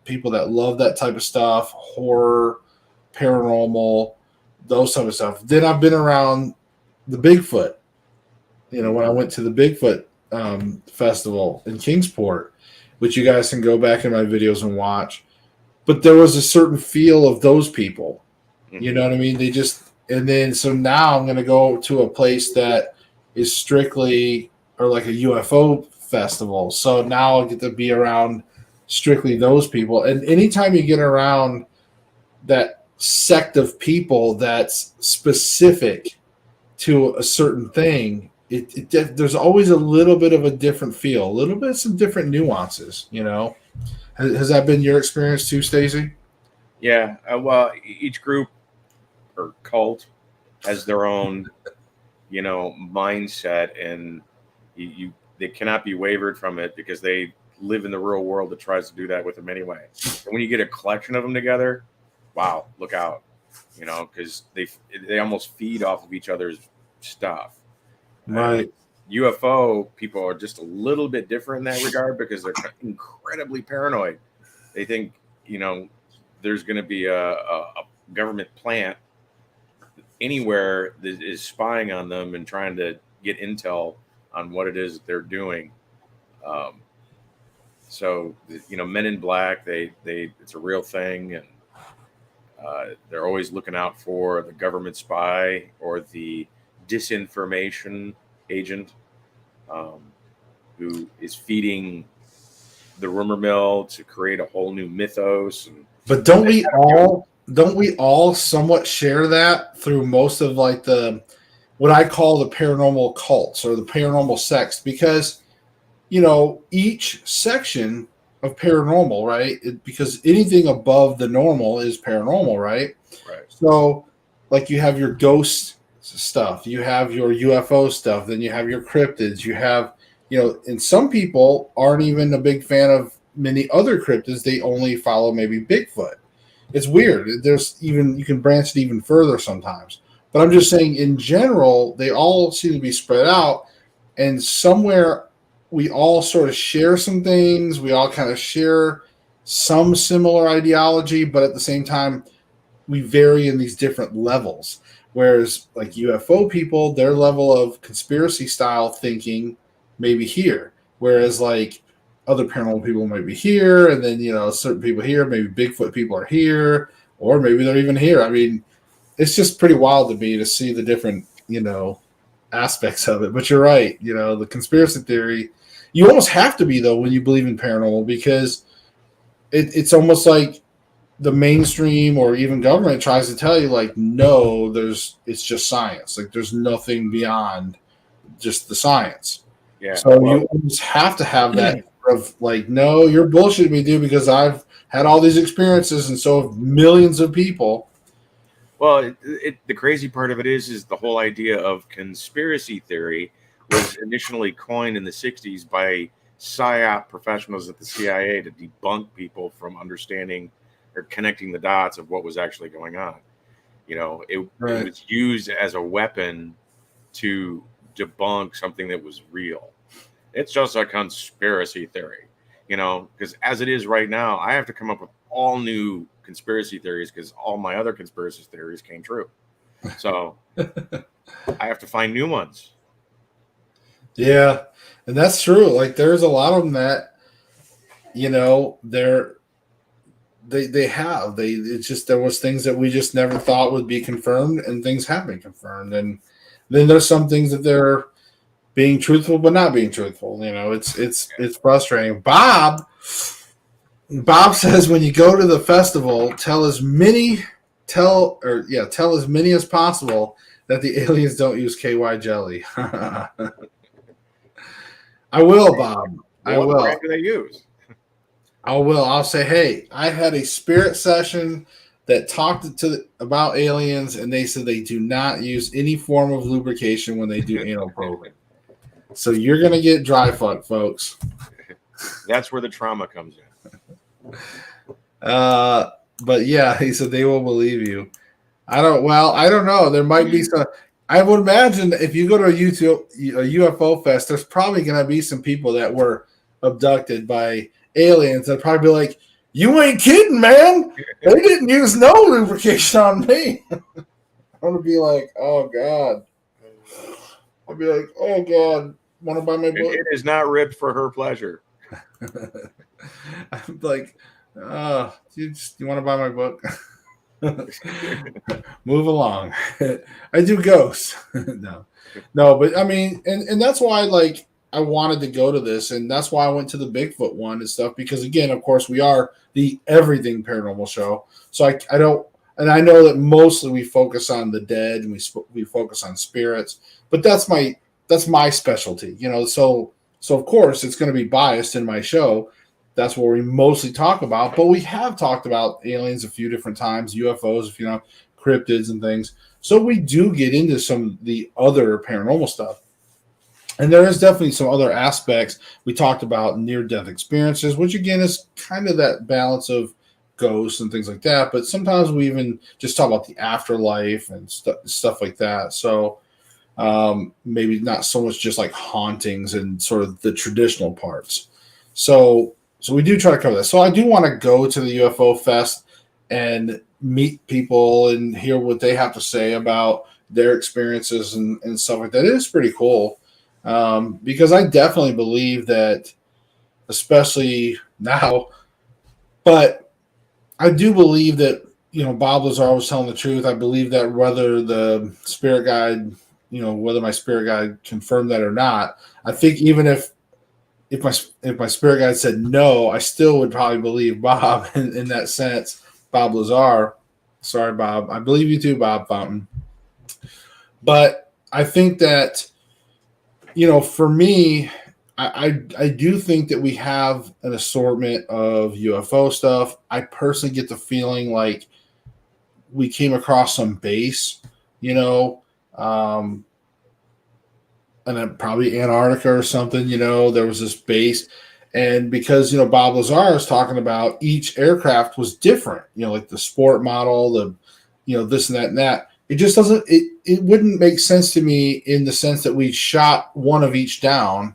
people that love that type of stuff, horror, paranormal, those type of stuff. Then I've been around the Bigfoot. When I went to the Bigfoot festival in Kingsport, which you guys can go back in my videos and watch. But there was a certain feel of those people. Mm-hmm. You know what I mean? So now I'm going to go to a place that is strictly, or like a UFO festival. So now I'll get to be around strictly those people. And anytime you get around that sect of people that's specific to a certain thing, there's always a little bit of a different feel, a little bit of some different nuances. Has that been your experience too, Stacey? Yeah. Well, each group or cult has their own, mindset, and they cannot be wavered from it because they live in the real world that tries to do that with them anyway. And when you get a collection of them together, wow, look out, because they almost feed off of each other's stuff. Right. UFO people are just a little bit different in that regard because they're incredibly paranoid. They think, there's going to be a government plant anywhere that is spying on them and trying to get intel on what it is that they're doing. So, Men in Black, it's a real thing, and they're always looking out for the government spy or the disinformation agent, who is feeding the rumor mill to create a whole new mythos. But don't we all somewhat share that through most of like what I call the paranormal cults or the paranormal sects? Because each section of paranormal, right? Because anything above the normal is paranormal, right? Right. So, like, you have your ghost stuff, you have your UFO stuff, then you have your cryptids, you have, and some people aren't even a big fan of many other cryptids. They only follow maybe Bigfoot. It's weird. You can branch it even further sometimes. But I'm just saying, in general, they all seem to be spread out, and somewhere we all sort of share some things. We all kind of share some similar ideology, but at the same time, we vary in these different levels. Whereas, like UFO people, their level of conspiracy style thinking may be here. Whereas, like other paranormal people might be here, and then certain people here, maybe Bigfoot people are here, or maybe they're even here. I mean, it's just pretty wild to me to see the different aspects of it. But you're right. The conspiracy theory, you almost have to be, though, when you believe in paranormal, because it's almost like the mainstream or even government tries to tell you, like, no, it's just science. Like, there's nothing beyond just the science. Yeah. So you almost have to have that of like, no, you're bullshitting me, dude, because I've had all these experiences, and so have millions of people. Well, the crazy part of it is the whole idea of conspiracy theory was initially coined in the 60s by PSYOP professionals at the CIA to debunk people from understanding or connecting the dots of what was actually going on. You know, it Right. was used as a weapon to debunk something that was real. It's just a conspiracy theory, you know, because as it is right now, I have to come up with all new conspiracy theories because all my other conspiracy theories came true. So I have to find new ones. Yeah, and that's true. Like there's a lot of them that they have it's just there was things that we just never thought would be confirmed, and things have been confirmed, and then there's some things that they're being truthful but not being truthful. It's frustrating. Bob says when you go to the festival, tell as many as possible that the aliens don't use KY jelly. I will, Bob. I What will. brand do they use? I will. I'll say, hey, I had a spirit session that talked about aliens, and they said they do not use any form of lubrication when they do anal probing. So you're gonna get dry fuck, folks. That's where the trauma comes in. But yeah, he said they will believe you. I don't know. There might be some. I would imagine if you go to a UFO fest, there's probably gonna be some people that were abducted by aliens that probably be like, "You ain't kidding, man! They didn't use no lubrication on me." I'm gonna be like, "Oh god!" I'll be like, "Oh god, want to buy my book?" It is not ripped for her pleasure. I'm like, you want to buy my book?" Move along. I do ghosts. no, but I mean, and that's why like I wanted to go to this, and that's why I went to the Bigfoot one and stuff, because again, of course, we are the Everything Paranormal Show, so I don't, and I know that mostly we focus on the dead and we focus on spirits, but that's my specialty, so of course it's going to be biased in my show. That's what we mostly talk about, but we have talked about aliens a few different times, UFOs, cryptids and things. So we do get into some of the other paranormal stuff. And there is definitely some other aspects. We talked about near-death experiences, which again is kind of that balance of ghosts and things like that. But sometimes we even just talk about the afterlife and stuff like that. So maybe not so much just like hauntings and sort of the traditional parts. So we do try to cover that. So I do want to go to the UFO Fest and meet people and hear what they have to say about their experiences and stuff like that. It is pretty cool because I definitely believe that, especially now, but I do believe that, Bob Lazar was telling the truth. I believe that whether the spirit guide, whether my spirit guide confirmed that or not, I think even if my spirit guide said no, I still would probably believe Bob in that sense. Bob Lazar. Sorry, Bob. I believe you too, Bob Fountain. But I think that, for me, I do think that we have an assortment of UFO stuff. I personally get the feeling like we came across some base, and then probably Antarctica or something, there was this base. And because, Bob Lazar is talking about each aircraft was different, like the sport model, this and that and that. It just doesn't, it wouldn't make sense to me in the sense that we shot one of each down.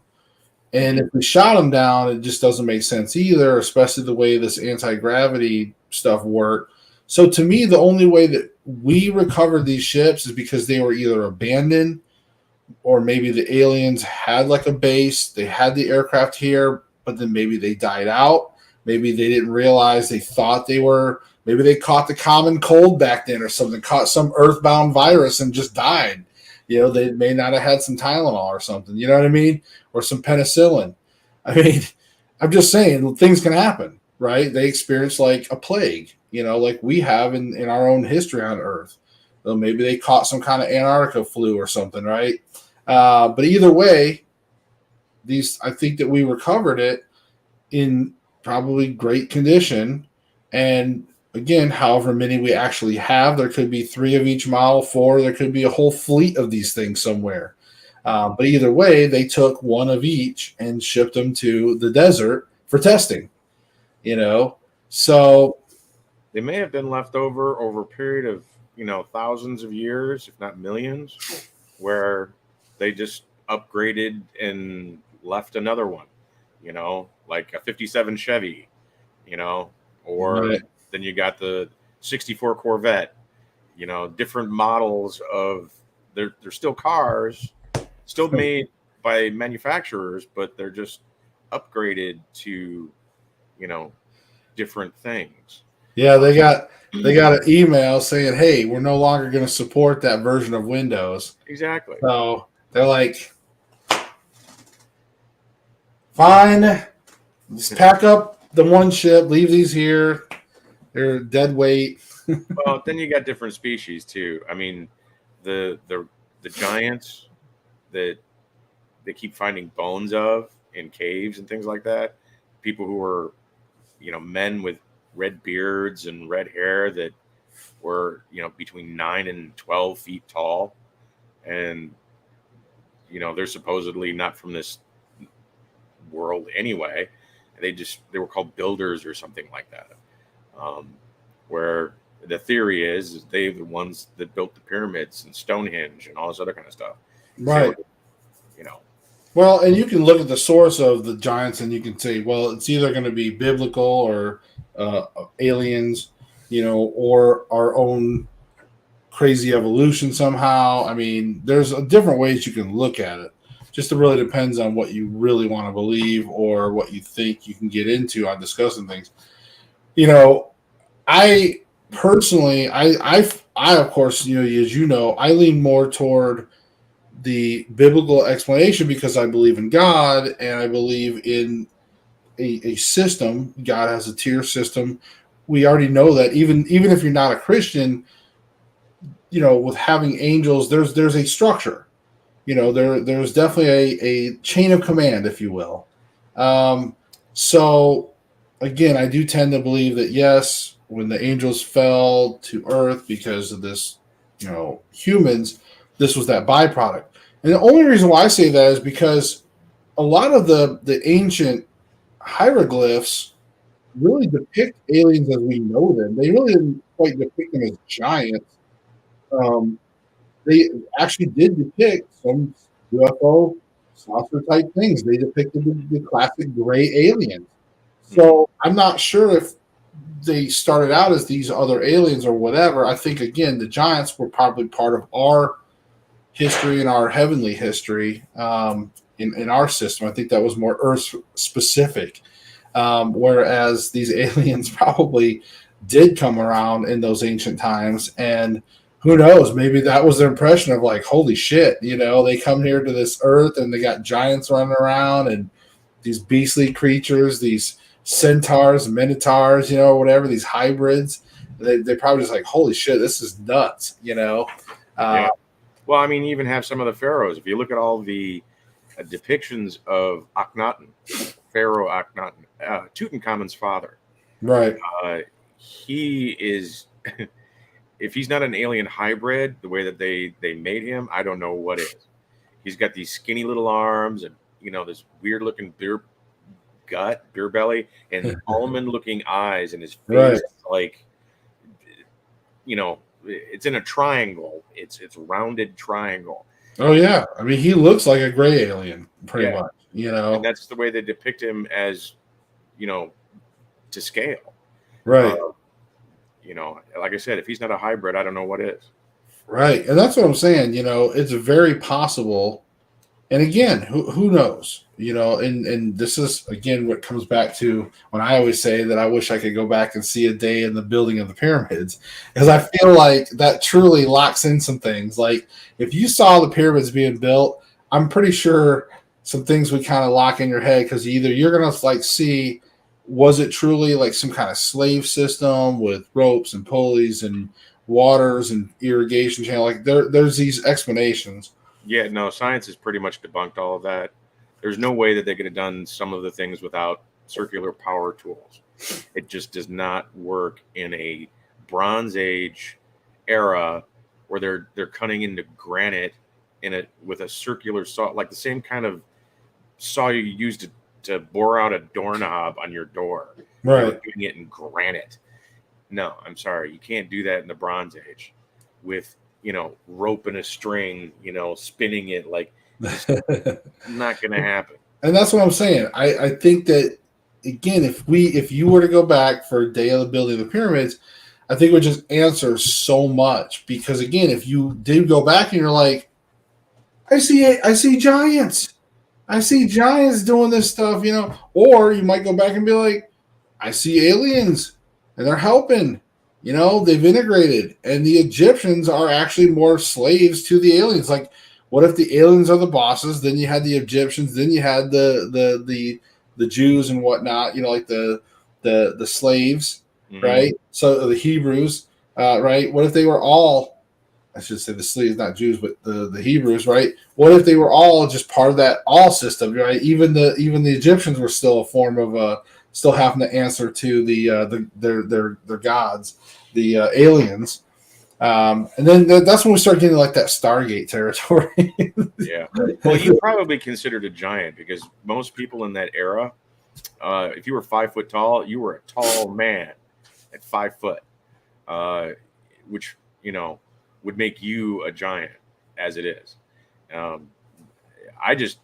And if we shot them down, it just doesn't make sense either, especially the way this anti-gravity stuff worked. So to me, the only way that we recovered these ships is because they were either abandoned, or maybe the aliens had like a base, they had the aircraft here, but then maybe they died out. Maybe they didn't realize, they thought they were, maybe they caught the common cold back then or something, caught some earthbound virus and just died. They may not have had some Tylenol or something, you know what I mean? Or some penicillin. I mean, I'm just saying things can happen, right? They experience like a plague, like we have in our own history on Earth. So maybe they caught some kind of Antarctica flu or something, right? But either way, I think that we recovered it in probably great condition. And again, however many we actually have, there could be 3 of each model, 4, there could be a whole fleet of these things somewhere. But either way, they took one of each and shipped them to the desert for testing, So They may have been left over a period of, thousands of years, if not millions, where they just upgraded and left another one, like a 57 Chevy, or Right. then you got the 64 Corvette, different models of they're still cars, still made by manufacturers, but they're just upgraded to, you know, different things. Yeah, they got an email saying, "Hey, we're no longer going to support that version of Windows." Exactly. So they're like, "Fine, just pack up the one ship, leave these here. They're dead weight." Well, then you got different species too. I mean, the the the giants that they keep finding bones of in caves and things like that. People who were, men with red beards and red hair that were, between 9 and 12 feet tall, and they're supposedly not from this world anyway. They were called builders or something like that. Um, where the theory is they the ones that built the pyramids and Stonehenge and all this other kind of stuff. They Right. were, you know, Well, and you can look at the source of the giants, and you can say, well, it's either going to be biblical or aliens, or our own crazy evolution somehow. I mean, there's different ways you can look at it. Just it really depends on what you really want to believe or what you think you can get into on discussing things. You know, I personally, I of course, as you know, I lean more toward the biblical explanation because I believe in God and I believe in a system. God has a tier system. We already know that even if you're not a Christian, with having angels, there's a structure. There's definitely a chain of command, if you will. So again, I do tend to believe that yes, when the angels fell to earth because of this, humans, this was that byproduct. And the only reason why I say that is because a lot of the ancient hieroglyphs really depict aliens as we know them. They really didn't quite depict them as giants. Um, they actually did depict some UFO saucer type things. They depicted the classic gray aliens. So I'm not sure if they started out as these other aliens or whatever. I think again the giants were probably part of our history and our heavenly history in our system. I think that was more Earth specific, whereas these aliens probably did come around in those ancient times and who knows, maybe that was their impression of like, holy shit, they come here to this earth and they got giants running around and these beastly creatures, these centaurs, minotaurs, whatever, these hybrids. They probably just like, holy shit, this is nuts. yeah. Well, I mean, you even have some of the pharaohs. If you look at all the depictions of Akhenaten, Pharaoh Akhenaten, Tutankhamun's father, Right. he is. If he's not an alien hybrid, the way that they made him, I don't know what is. He's got these skinny little arms and this weird looking beer belly, and almond looking eyes, and his face Right. like it's in a triangle. It's rounded triangle. Oh yeah. I mean, he looks like a gray alien, pretty Yeah, much. and that's the way they depict him as to scale. Right. Like I said, if he's not a hybrid, I don't know what is. Right. And that's what I'm saying. It's very possible. And again, who knows? And this is again what comes back to when I always say that I wish I could go back and see a day in the building of the pyramids, because I feel like that truly locks in some things. Like if you saw the pyramids being built, I'm pretty sure some things would kind of lock in your head because either you're gonna like see was it truly like some kind of slave system with ropes and pulleys and waters and irrigation channel, like there's these explanations. Yeah, no, science has pretty much debunked all of that. There's no way that they could have done some of the things without circular power tools. It just does not work in a Bronze Age era where they're cutting into granite in it with a circular saw, like the same kind of saw you used to bore out a doorknob on your door. They were Right. doing it in granite. No, I'm sorry, you can't do that in the Bronze Age. with, rope and a string, spinning it, like, just not going to happen. And that's what I'm saying. I think that, again, if you were to go back for Day of the Building of the Pyramids, I think it would just answer so much. Because, again, if you did go back and you're like, I see giants. I see giants doing this stuff, Or you might go back and be like, I see aliens and they're helping. They've integrated, and the Egyptians are actually more slaves to the aliens. Like, what if the aliens are the bosses? Then you had the Egyptians. Then you had the Jews and whatnot. Like the slaves, right? So the Hebrews, right? What if they were all? I should say the slaves, not Jews, but the Hebrews, right? What if they were all just part of that all system, right? Even the Egyptians were still a form of still having to answer to their gods, the aliens. And then that's when we start getting like that Stargate territory. Yeah. Well, you probably considered a giant, because most people in that era, if you were 5 foot tall, you were a tall man at 5 foot, which, would make you a giant as it is. I just,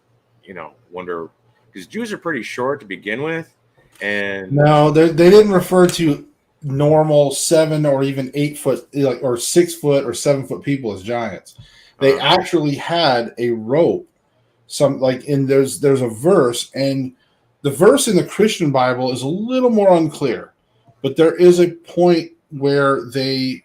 wonder, because Jews are pretty short to begin with. And no, they didn't refer to normal 7 or even 8 foot, or 6 foot or 7 foot people as giants. They actually had a rope. There's a verse, and the verse in the Christian Bible is a little more unclear, but there is a point where they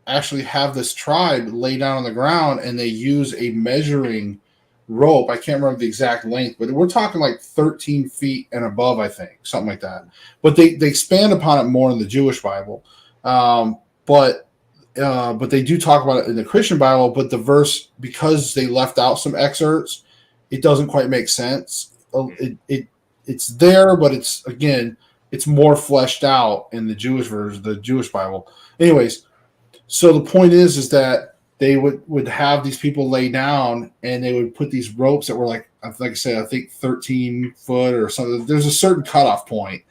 actually have this tribe lay down on the ground and they use a measuring rope. I can't remember the exact length, but we're talking like 13 feet and above, I think, something like that. But they expand upon it more in the Jewish Bible. But they do talk about it in the Christian Bible, but the verse, because they left out some excerpts, it doesn't quite make sense. It's there, but it's more fleshed out in the Jewish version, the Jewish Bible. Anyways, so the point is that they would have these people lay down, and they would put these ropes that were like I said, I think 13 foot or something. There's a certain cutoff point,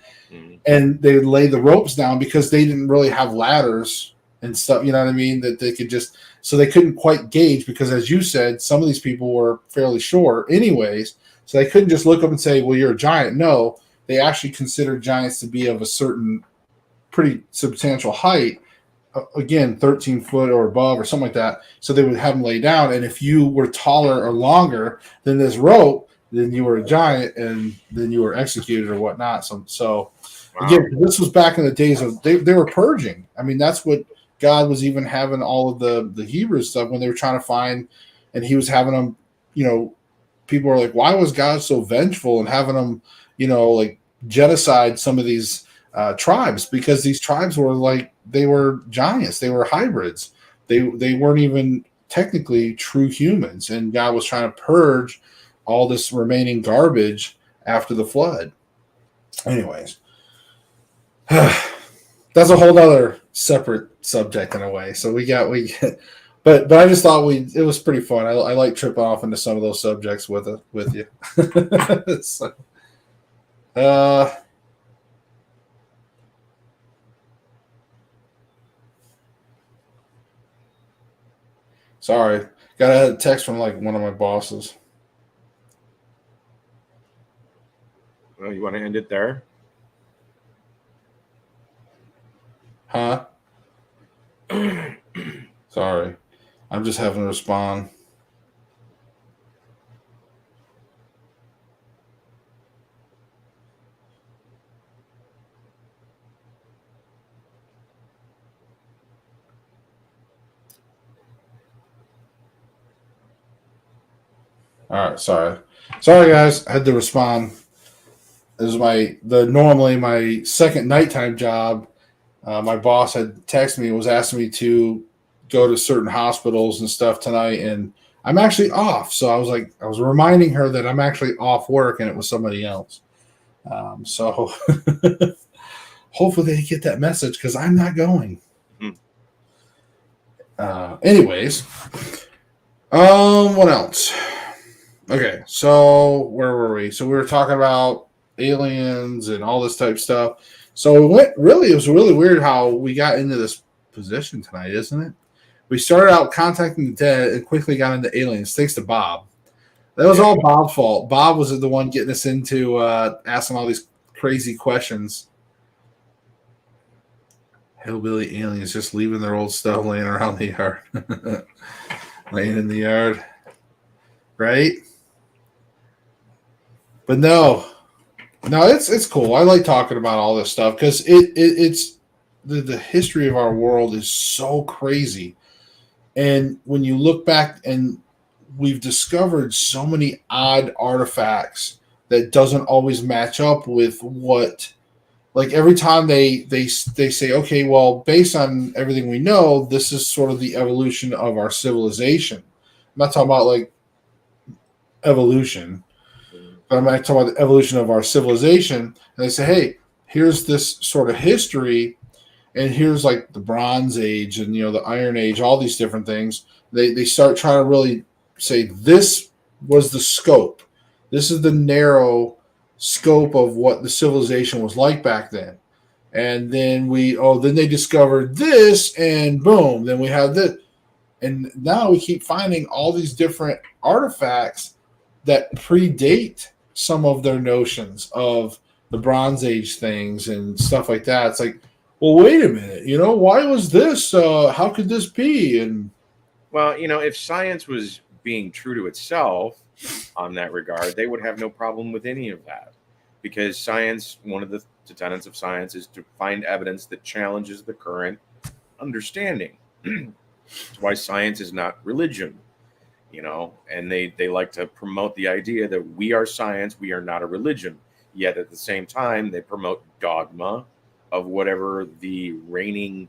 and they would lay the ropes down because they didn't really have ladders and stuff. You know what I mean? That they could so they couldn't quite gauge, because, as you said, some of these people were fairly short anyways. So they couldn't just look up and say, well, you're a giant. No, they actually considered giants to be of a certain pretty substantial height. Again, 13 foot or above or something like that. So they would have them lay down. And if you were taller or longer than this rope, then you were a giant, and then you were executed or whatnot. So again, this was back in the days of they were purging. I mean, that's what God was even having all of the Hebrew stuff when they were trying to find, and he was having them, people were like, why was God so vengeful and having them, like genocide some of these tribes? Because these tribes were like, they were giants, they were hybrids, they weren't even technically true humans, and God was trying to purge all this remaining garbage after the flood. Anyways, that's a whole other separate subject in a way. So but I just thought it was pretty fun. I like tripping off into some of those subjects with you. So, sorry, got a text from like one of my bosses. Well, you want to end it there? Huh? Sorry, I'm just having to respond. All right, sorry guys, I had to respond. This is normally my second nighttime job. My boss had texted me and was asking me to go to certain hospitals and stuff tonight, and I'm actually off. So I was reminding her that I'm actually off work, and it was somebody else. So hopefully they get that message, because I'm not going. Anyways, what else? Okay, so where were we? So we were talking about aliens and all this type of stuff. So it was really weird how we got into this position tonight, isn't it? We started out contacting the dead and quickly got into aliens. Thanks to Bob. That was all Bob's fault. Bob was the one getting us into asking all these crazy questions. Hillbilly aliens just leaving their old stuff laying around the yard. Laying in the yard. Right? But no, it's cool. I like talking about all this stuff because it's the history of our world is so crazy. And when you look back, and we've discovered so many odd artifacts that doesn't always match up with what, like every time they say, okay, well, based on everything we know, this is sort of the evolution of our civilization. I'm not talking about like evolution, but I'm talking about the evolution of our civilization. And they say, hey, here's this sort of history, and here's like the Bronze Age and the Iron Age, all these different things. They start trying to really say this was the scope. This is the narrow scope of what the civilization was like back then. And then then they discovered this, and boom, then we have this. And now we keep finding all these different artifacts that predate some of their notions of the Bronze Age things and stuff like that. It's like, well, wait a minute, why was this? How could this be? And well, if science was being true to itself on that regard, they would have no problem with any of that, because science, one of the tenets of science is to find evidence that challenges the current understanding. That's why science is not religion, and they like to promote the idea that we are science, we are not a religion. Yet at the same time, they promote dogma of whatever the reigning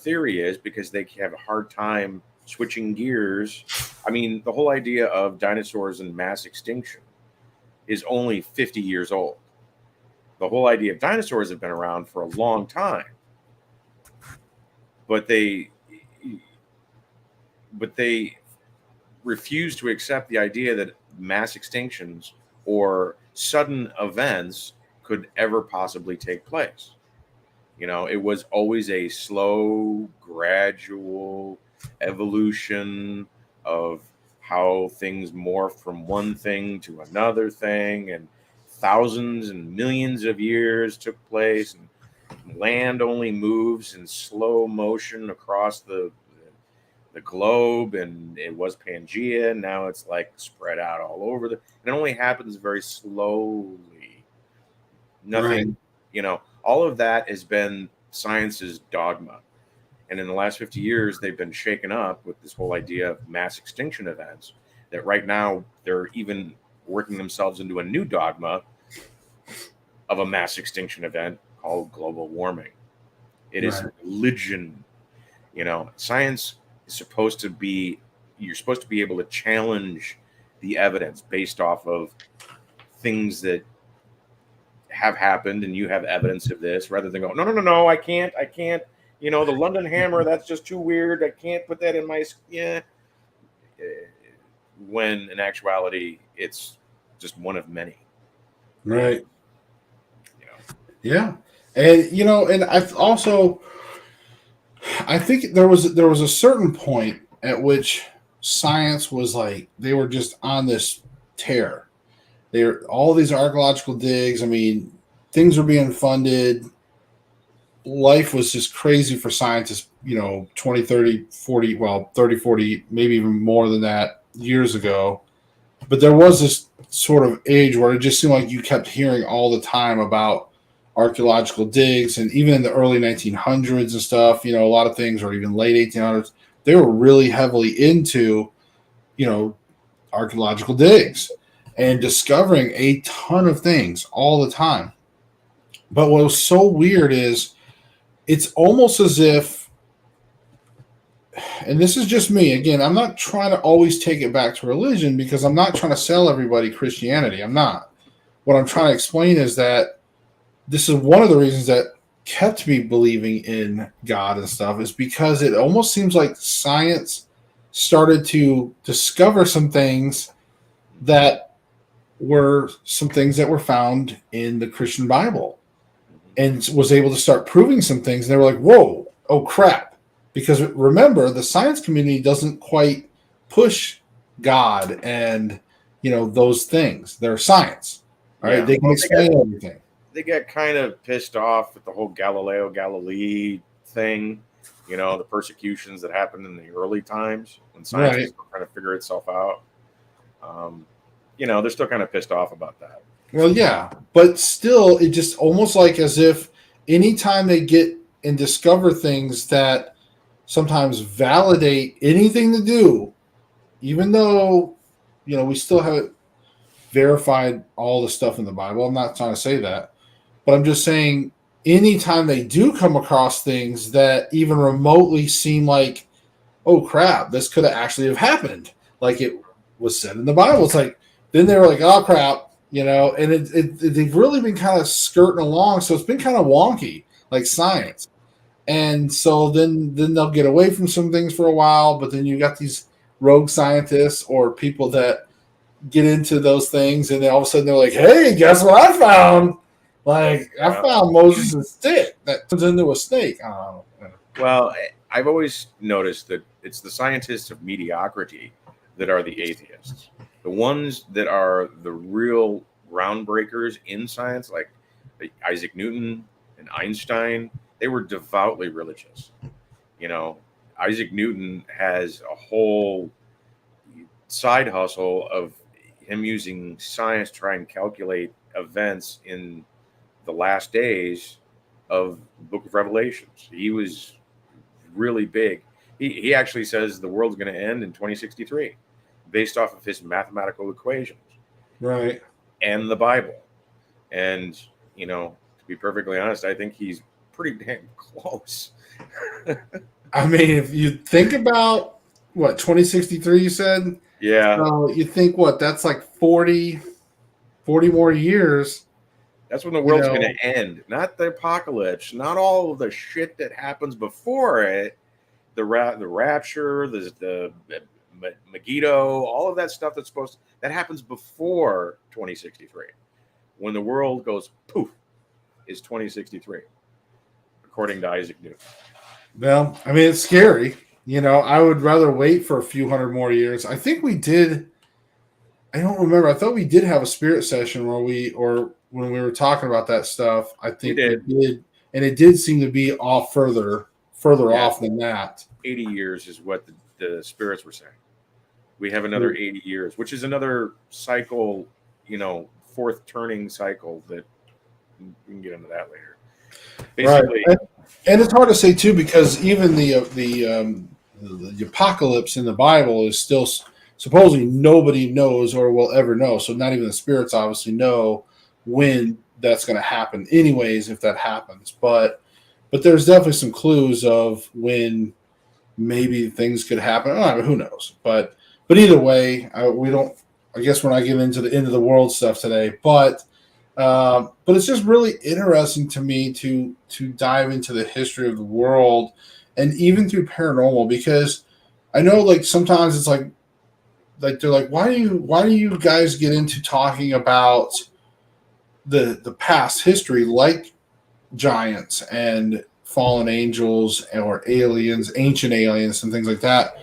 theory is, because they have a hard time switching gears. I mean, the whole idea of dinosaurs and mass extinction is only 50 years old. The whole idea of dinosaurs have been around for a long time, but they refuse to accept the idea that mass extinctions or sudden events could ever possibly take place. It was always a slow, gradual evolution of how things morph from one thing to another thing, and thousands and millions of years took place, and land only moves in slow motion across the globe, and it was Pangea, and now it's like spread out all over and it only happens very slowly. Nothing, all of that has been science's dogma. And in the last 50 years, they've been shaken up with this whole idea of mass extinction events, that right now they're even working themselves into a new dogma of a mass extinction event called global warming. It is religion. Science is supposed to be, you're supposed to be able to challenge the evidence based off of things that have happened and you have evidence of this, rather than go, no, I can't, the London hammer, that's just too weird, I can't put that in my, when in actuality it's just one of many. Right. Yeah. And and I think there was a certain point at which science was like, they were just on this tear. All these archaeological digs. I mean, things were being funded. Life was just crazy for scientists, 20, 30, 40, 30, 40, maybe even more than that years ago. But there was this sort of age where it just seemed like you kept hearing all the time about archaeological digs, and even in the early 1900s and stuff, a lot of things, or even late 1800s, they were really heavily into, archaeological digs and discovering a ton of things all the time. But what was so weird is it's almost as if, and this is just me, again, I'm not trying to always take it back to religion, because I'm not trying to sell everybody Christianity. I'm not. What I'm trying to explain is that this is one of the reasons that kept me believing in God and stuff, is because it almost seems like science started to discover some things that were found in the Christian Bible, and was able to start proving some things. And they were like, whoa, oh crap. Because remember, the science community doesn't quite push God and those things. They're science. All right, Yeah. they can Well, explain everything. they got kind of pissed off with the whole Galileo Galilei thing, the persecutions that happened in the early times when science was Right. still trying to figure itself out. They're still kind of pissed off about that. Well, yeah, but still, it just almost like as if anytime they get and discover things that sometimes validate anything to do, even though we still haven't verified all the stuff in the Bible. I'm not trying to say that, but I'm just saying anytime they do come across things that even remotely seem like, oh crap, this could have actually have happened, like it was said in the Bible. It's like then they were like, oh crap, and they've really been kind of skirting along, so it's been kind of wonky, like science. And so then they'll get away from some things for a while, but then you got these rogue scientists or people that get into those things, and then all of a sudden they're like, "Hey, guess what I found? Like, I found Moses' stick that turns into a snake." I don't know. Well, I've always noticed that it's the scientists of mediocrity that are the atheists. The ones that are the real groundbreakers in science, like Isaac Newton and Einstein, they were devoutly religious. Isaac Newton has a whole side hustle of him using science to try and calculate events in the last days of the Book of Revelations. He was really big. He actually says the world's going to end in 2063 based off of his mathematical equations. Right. And the Bible. And, to be perfectly honest, I think he's pretty damn close. I mean, if you think about what 2063 you said, Yeah. so you think that's like 40 more years. That's when the world's going to end, not the apocalypse, not all of the shit that happens before it, the rapture, the Megiddo, all of that stuff that happens before 2063. When the world goes poof, is 2063, according to Isaac Newton. Well, I mean, it's scary. I would rather wait for a few hundred more years. I think we did. I don't remember. I thought we did have a spirit session when we were talking about that stuff. I think we did, and it did seem to be off further off than that. 80 years is what the spirits were saying. We have another 80 years, which is another cycle, fourth turning cycle that we can get into that later. Basically, right. And it's hard to say too, because even the apocalypse in the Bible is still supposedly nobody knows or will ever know. So not even the spirits obviously know when that's going to happen anyways, if that happens. But there's definitely some clues of when maybe things could happen. I mean, who knows? But either way, we don't. I guess we're not getting into the end of the world stuff today. But it's just really interesting to me to dive into the history of the world and even through paranormal, because I know like sometimes it's like they're like, why do you guys get into talking about the past history, like giants and fallen angels or aliens, ancient aliens and things like that,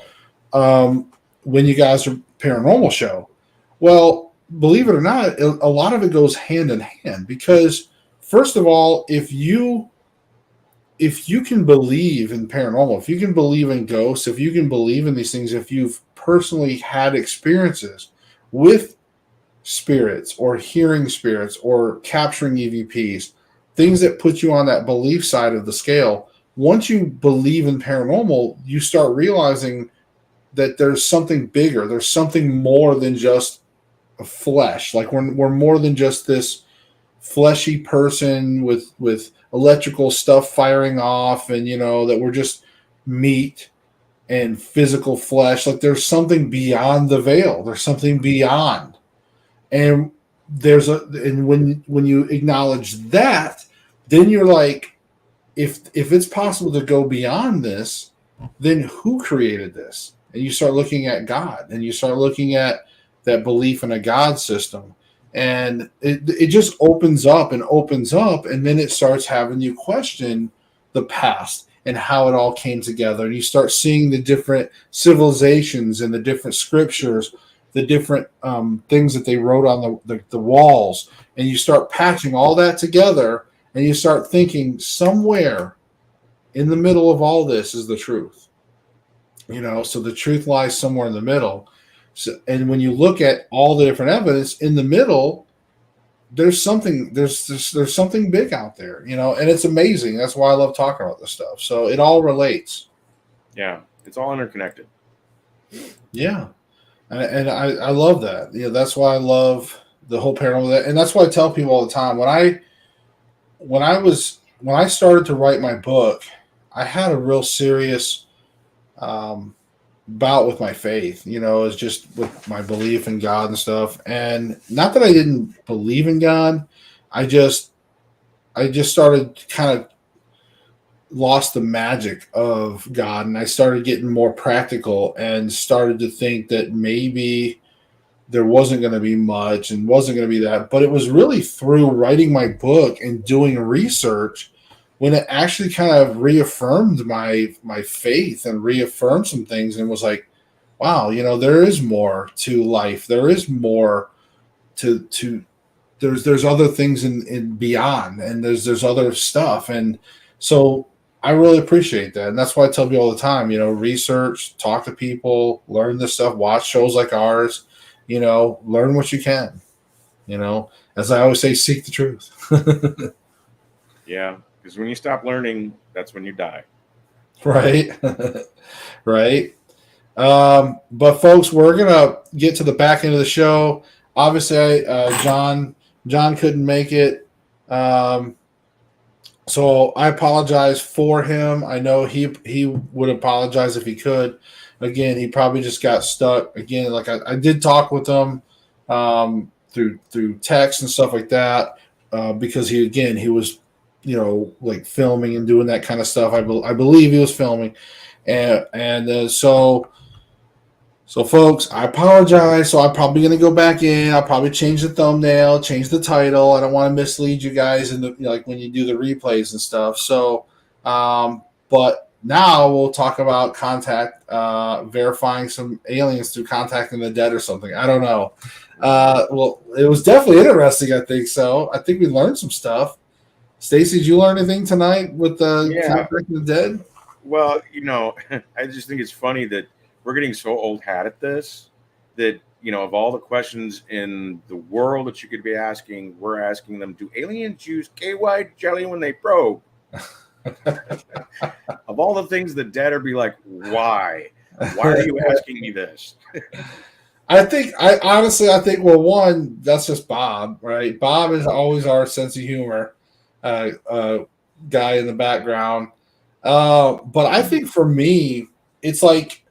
when you guys are paranormal show? Well, believe it or not, a lot of it goes hand in hand, because first of all, if you can believe in paranormal, if you can believe in ghosts, if you can believe in these things, if you've personally had experiences with spirits or hearing spirits or capturing EVPs, things that put you on that belief side of the scale, once you believe in paranormal, you start realizing that there's something bigger. There's something more than just a flesh. Like we're more than just this fleshy person with electrical stuff firing off, and that we're just meat and physical flesh. Like there's something beyond the veil. There's something beyond. And when you acknowledge that, then you're like, if it's possible to go beyond this, then who created this? And you start looking at God, and you start looking at that belief in a God system, and it just opens up, and then it starts having you question the past and how it all came together. And you start seeing the different civilizations and the different scriptures, the different things that they wrote on the walls, and you start patching all that together, and you start thinking somewhere in the middle of all this is the truth. So the truth lies somewhere in the middle. So, and when you look at all the different evidence in the middle, there's something there's something big out there, and it's amazing. That's why I love talking about this stuff. So it all relates. Yeah, it's all interconnected. Yeah, and I love that. That's why I love the whole paranormal. And that's why I tell people all the time when I started to write my book, I had a real serious bout with my faith. It's just with my belief in God and stuff. And not that I didn't believe in God, I just started kind of lost the magic of God, and I started getting more practical and started to think that maybe there wasn't going to be much and wasn't going to be that. But it was really through writing my book and doing research when it actually kind of reaffirmed my faith and reaffirmed some things, and was like, wow, there is more to life. There is more to there's other things in beyond, and there's other stuff. And so I really appreciate that. And that's why I tell people all the time, research, talk to people, learn this stuff, watch shows like ours, learn what you can, as I always say, seek the truth. Yeah. Because when you stop learning, that's when you die. Right. Right. But folks, we're going to get to the back end of the show. Obviously, John couldn't make it. So I apologize for him. I know he would apologize if he could. Again, he probably just got stuck. Again, like I did talk with him through text and stuff like that because he was like filming and doing that kind of stuff. I believe he was filming, and so folks, I apologize. So I'm probably going to go back in. I'll probably change the thumbnail, change the title. I don't want to mislead you guys in like when you do the replays and stuff. So, but now we'll talk about verifying some aliens through contacting the dead or something. I don't know. Well, it was definitely interesting. I think so. I think we learned some stuff. Stacy, did you learn anything tonight with the contacting the dead? Well, I just think it's funny that we're getting so old hat at this that, of all the questions in the world that you could be asking, we're asking them, do aliens use KY jelly when they probe? Of all the things the dead are be like, why? Why are you asking me this? I think, well, one, that's just Bob, right? Bob is always our sense of humor guy in the background. But I think for me, it's like,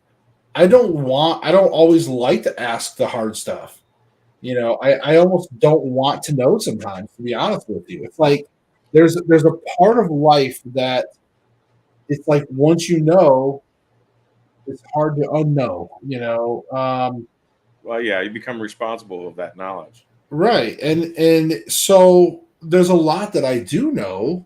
I don't always like to ask the hard stuff. I almost don't want to know sometimes, to be honest with you. It's like, there's a part of life that it's like, once you know, it's hard to unknow, Well, yeah, you become responsible of that knowledge. Right. And so there's a lot that I do know,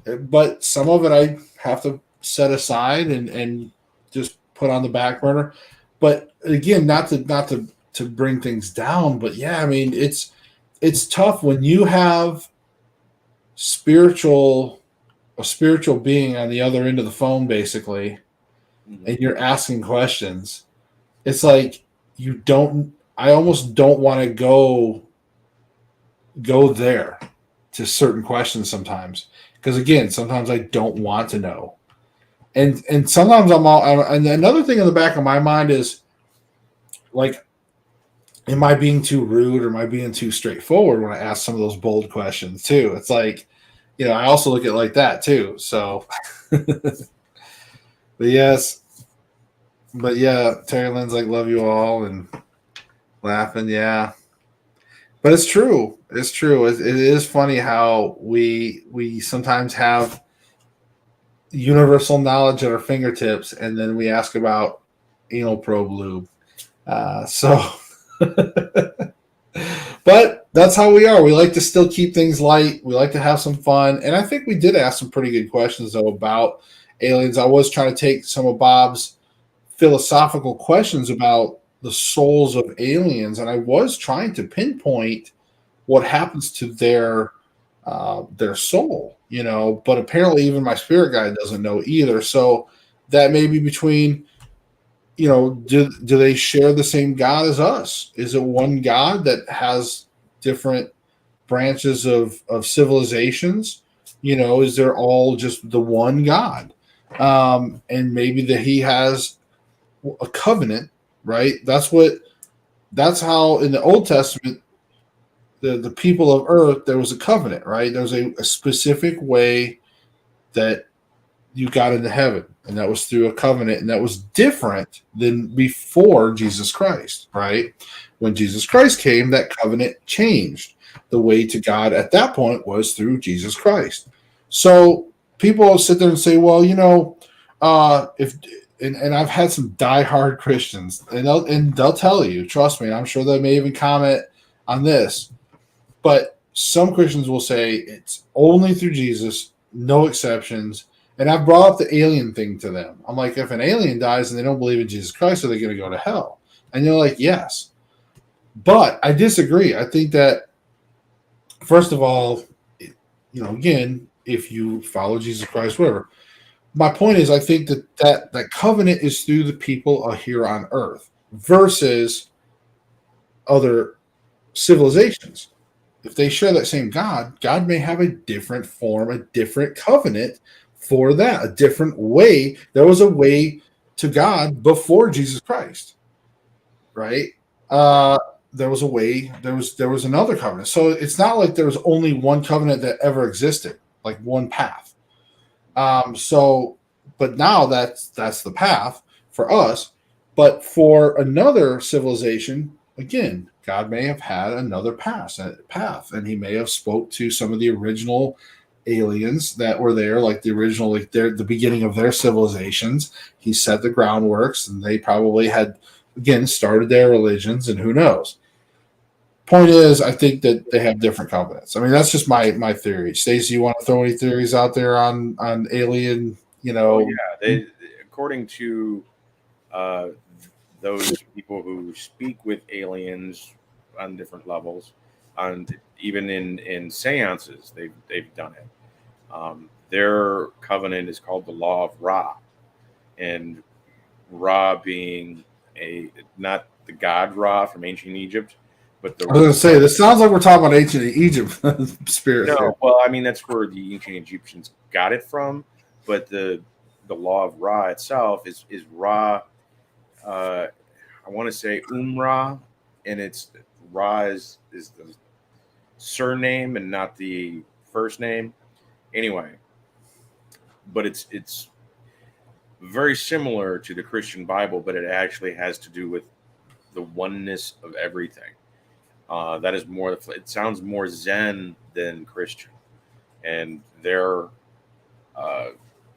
but some of it I have to set aside and just put on the back burner. But again, not to bring things down, but yeah, I mean, it's tough when you have a spiritual being on the other end of the phone, basically, and you're asking questions. It's like I almost don't want to go there to certain questions sometimes, because again, sometimes I don't want to know, and sometimes and another thing in the back of my mind is like, am I being too rude or am I being too straightforward when I ask some of those bold questions too? It's like, I also look at it like that too. So, but yeah, Terry Lynn's like, love you all, and laughing. Yeah. But it's true. It's true. It is funny how we sometimes have universal knowledge at our fingertips, and then we ask about anal probe lube. But that's how we are. We like to still keep things light. We like to have some fun. And I think we did ask some pretty good questions, though, about aliens. I was trying to take some of Bob's philosophical questions about the souls of aliens, and I was trying to pinpoint what happens to their soul, you know. But apparently, even my spirit guide doesn't know either. So that may be between, you know, do they share the same God as us? Is it one God that has different branches of civilizations? You know, is there all just the one God? And maybe that he has a covenant, right? That's how in the Old Testament the people of earth, there was a covenant, right? There was a specific way that you got into heaven, and that was through a covenant, and that was different than before Jesus Christ, right? When Jesus Christ came, that covenant changed. The way to God at that point was through Jesus Christ. So people sit there and say, well, you know, if and I've had some diehard Christians, and they'll tell you, trust me, I'm sure they may even comment on this, but some Christians will say it's only through Jesus, no exceptions. And I've brought up the alien thing to them. I'm like, if an alien dies and they don't believe in Jesus Christ, are they going to go to hell? And they're like, yes. But I disagree. I think that, first of all, you know, again, if you follow Jesus Christ, whatever. My point is, I think that covenant is through the people here on earth versus other civilizations. If they share that same God, God may have a different form, a different covenant for that, a different way. There was a way to God before Jesus Christ, right? There was a way. There was another covenant. So it's not like there was only one covenant that ever existed, like one path. So, but now that's the path for us. But for another civilization, again, God may have had another path, and He may have spoke to some of the original aliens that were there, like the original, like the beginning of their civilizations. He set the groundworks, and they probably had again started their religions, and who knows. Point is, I think that they have different covenants. I mean, that's just my theory. Stacey, you want to throw any theories out there on alien? You know, Oh yeah, they according to uh, those people who speak with aliens on different levels, and even in seances, they've done it. Their covenant is called the Law of Ra, and Ra being a not the god Ra from ancient Egypt, but I was going to say this sounds like we're talking about ancient Egypt spirits here. no. Well, I mean that's where the ancient Egyptians got it from, but the Law of Ra itself is Ra. Uh, I want to say Umrah, and it's Ra is the surname and not the first name. Anyway, but it's very similar to the Christian Bible, but it actually has to do with the oneness of everything. That is more. It sounds more Zen than Christian, and their uh,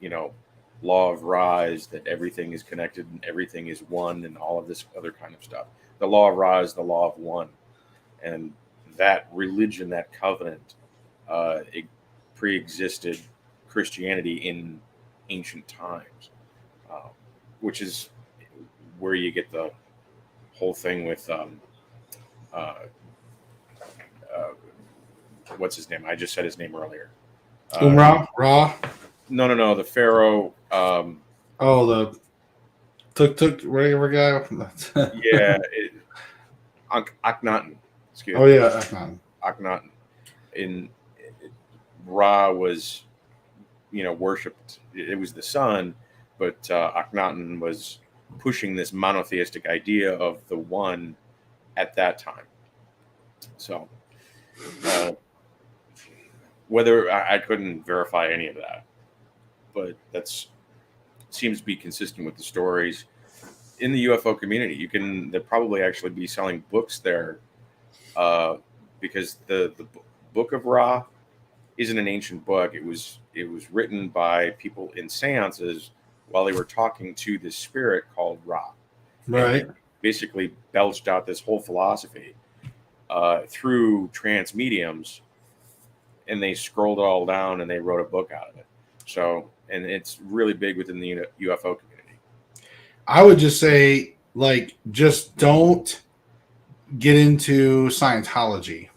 you know law of Ra is that everything is connected and everything is one, and all of this other kind of stuff. The law of Ra is the law of one, and that religion, that covenant, it pre-existed Christianity in ancient times, uh, which is where you get the whole thing with uh, uh, what's his name? I just said his name earlier. Ra. No. The Pharaoh. Oh, the took regular guy. Yeah, Akhenaten. Excuse Oh me, yeah, Akhenaten. Akhenaten. In Ra was, worshipped. It was the sun, but Akhenaten was pushing this monotheistic idea of the one at that time. So, uh, whether I couldn't verify any of that, but that's seems to be consistent with the stories in the UFO community. They'll probably actually be selling books there, because the Book of Ra isn't an ancient book. It was written by people in seances while they were talking to this spirit called Ra, and Right. basically belched out this whole philosophy through trance mediums, and they scrolled it all down and they wrote a book out of it. So and it's really big within the UFO community. I would just say, like, just don't get into Scientology.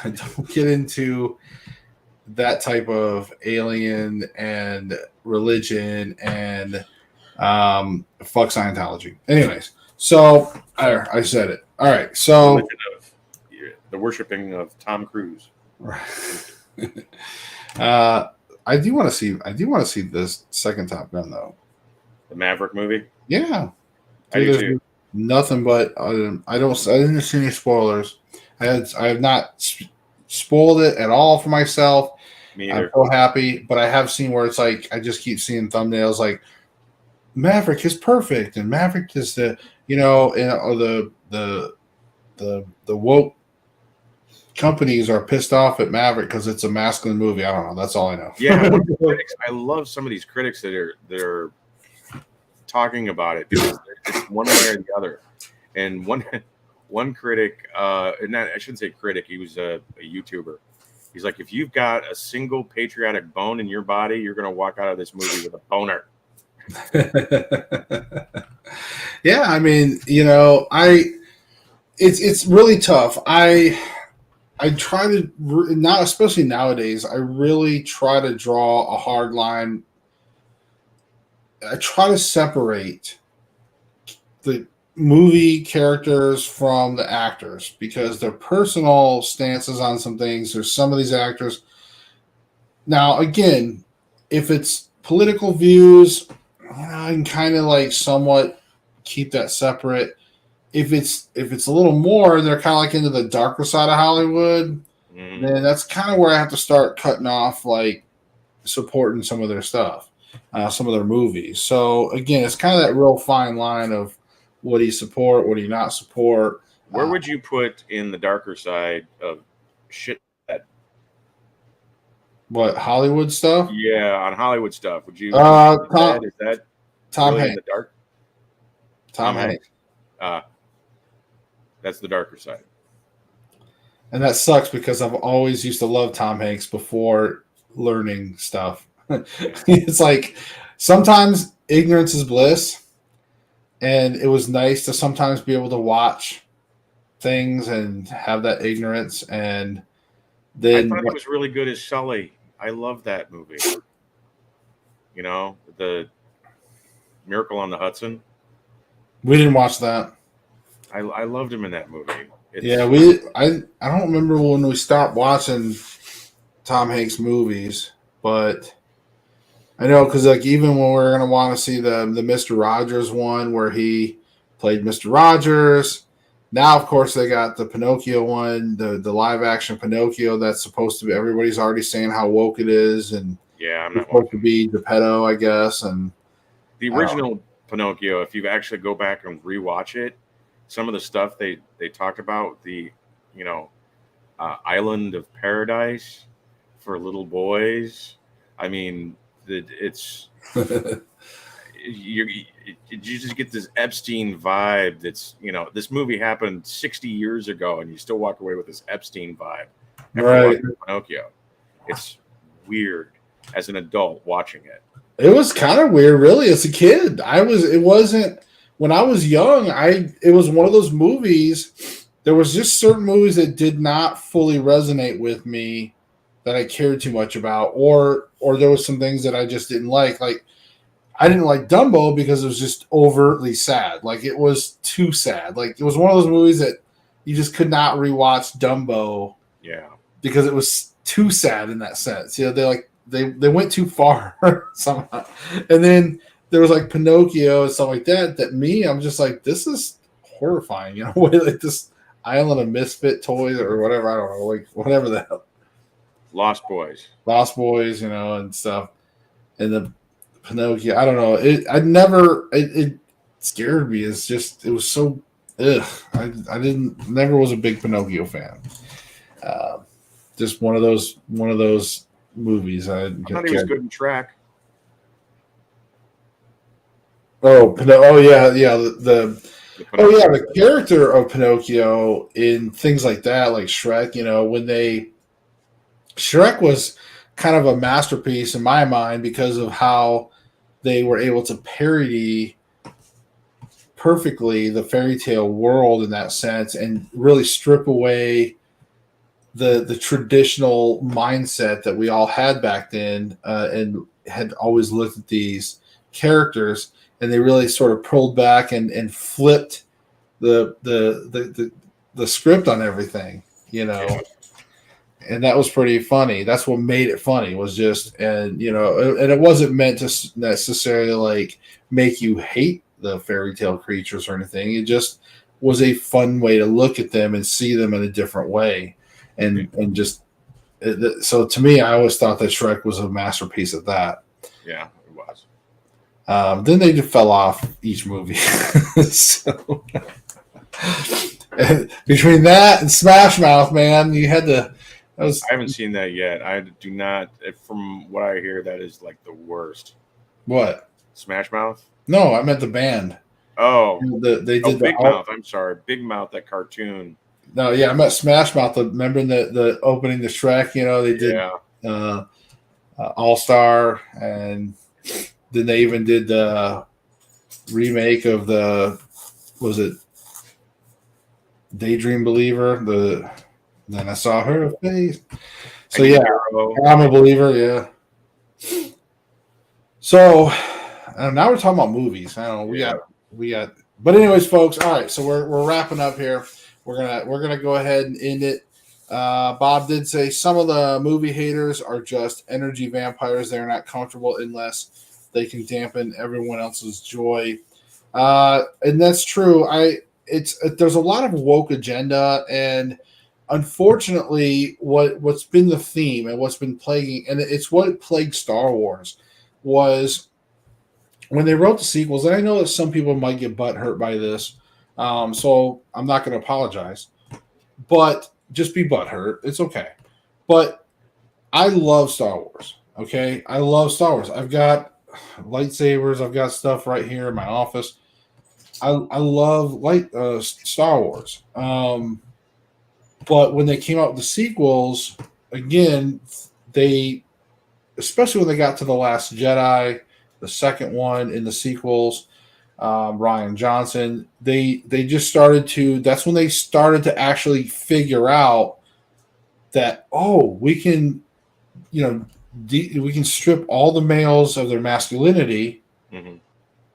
Don't get into that type of alien and religion and fuck Scientology. Anyways, so I said it. All right, so Religion of the worshiping of Tom Cruise. I do want to see this second Top Gun though. The Maverick movie. Yeah, I do too. nothing but I didn't see any spoilers. I have not spoiled it at all for myself. Me either. I'm so happy, but I have seen where it's like I just keep seeing thumbnails like Maverick is perfect and Maverick is the the woke companies are pissed off at Maverick because it's a masculine movie. I don't know. That's all I know. Yeah, I love some of these critics that are talking about it because it's one way or the other. And one critic, and I shouldn't say critic, he was a YouTuber. He's like, if you've got a single patriotic bone in your body, you're going to walk out of this movie with a boner. Yeah, I mean, it's really tough. I try to not, especially nowadays. I really try to draw a hard line. I try to separate the movie characters from the actors because their personal stances on some things. There's some of these actors. Now, again, if it's political views, I can kind of like somewhat keep that separate. If it's a little more, they're kind of like into the darker side of Hollywood, then that's kind of where I have to start cutting off, like supporting some of their stuff, some of their movies. So again, it's kind of that real fine line of what do you support, what do you not support. Where would you put in the darker side of shit? What, Hollywood stuff? Yeah, on Hollywood stuff. Would you? Is that Tom really Hanks? in the dark? Tom Hanks. That's the darker side. And that sucks because I've always used to love Tom Hanks before learning stuff. It's like sometimes ignorance is bliss, and it was nice to sometimes be able to watch things and have that ignorance. And then I thought he was really good as Sully. I love that movie. The Miracle on the Hudson. We didn't watch that. I loved him in that movie. I don't remember when we stopped watching Tom Hanks movies, but I know because like even when we're gonna want to see the Mr. Rogers one where he played Mr. Rogers. Now, of course, they got the Pinocchio one, the live action Pinocchio that's supposed to be. Everybody's already saying how woke it is, and I'm not supposed to be Geppetto, I guess. And the original Pinocchio, if you actually go back and rewatch it, some of the stuff they talked about, the island of paradise for little boys. I mean, it's you just get this Epstein vibe. That's this movie happened 60 years ago, and you still walk away with this Epstein vibe. Right, Pinocchio. It's weird as an adult watching it. It was kind of weird, really. As a kid, it wasn't. When I was young, it was one of those movies. There was just certain movies that did not fully resonate with me that I cared too much about, or there was some things that I just didn't like. Like I didn't like Dumbo because it was just overtly sad. Like it was too sad. Like it was one of those movies that you just could not rewatch Dumbo. Yeah, because it was too sad in that sense. They went too far somehow, and then. There was like Pinocchio and stuff like that. I'm just like, this is horrifying. Like this island of misfit toys or whatever. I don't know, like whatever the hell. Lost Boys, and stuff. And the Pinocchio, I don't know. It scared me. It's just, it was so, ugh. I never was a big Pinocchio fan. Just one of those movies. I thought he was good in Track. Yeah. The character of Pinocchio in things like that, like Shrek. Shrek was kind of a masterpiece in my mind because of how they were able to parody perfectly the fairy tale world in that sense and really strip away the traditional mindset that we all had back then and had always looked at these characters, and they really sort of pulled back and flipped the script on everything, and that was pretty funny. That's what made it funny, was just, and it wasn't meant to necessarily like make you hate the fairy tale creatures or anything. It just was a fun way to look at them and see them in a different way, and just so to me, I always thought that Shrek was a masterpiece at that. Yeah, it was. Then they just fell off each movie. So between that and Smash Mouth, man, you had to. I haven't seen that yet. I do not. From what I hear, that is like the worst. What? Smash Mouth? No, I meant the band. Oh, they did Big Mouth. I'm sorry, Big Mouth. That cartoon. No, yeah, I meant Smash Mouth. Remember the opening the Shrek? They did All Star, and then they even did the remake of was it Daydream Believer? Then I saw her face. So yeah, I'm a believer. Yeah. So now we're talking about movies. I don't know. We got. But anyways, folks. All right. So we're wrapping up here. We're gonna go ahead and end it. Bob did say some of the movie haters are just energy vampires. They're not comfortable unless they can dampen everyone else's joy, and that's true. There's a lot of woke agenda, and unfortunately, what's been the theme and what's been plaguing, and it's what plagued Star Wars, was when they wrote the sequels. And I know that some people might get butthurt by this, so I'm not going to apologize, but just be butthurt. It's okay. But I love Star Wars. Okay, I love Star Wars. I've got lightsabers. I've got stuff right here in my office. I love Star Wars. But when they came out with the sequels, again, especially when they got to The Last Jedi, the second one in the sequels, Rian Johnson, they just started to. That's when they started to actually figure out that we can, we can strip all the males of their masculinity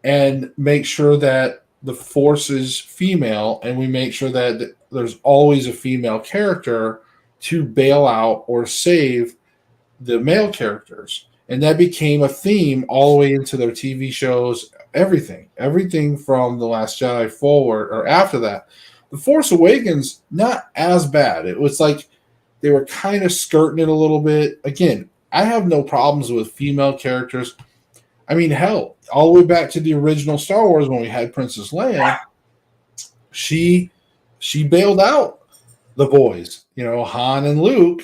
and make sure that the Force is female, and we make sure that there's always a female character to bail out or save the male characters. And that became a theme all the way into their TV shows, everything from The Last Jedi forward or after that. The Force Awakens, not as bad. It was like they were kind of skirting it a little bit. Again, I have no problems with female characters. I mean, hell, all the way back to the original Star Wars when we had Princess Leia, she bailed out the boys, Han and Luke,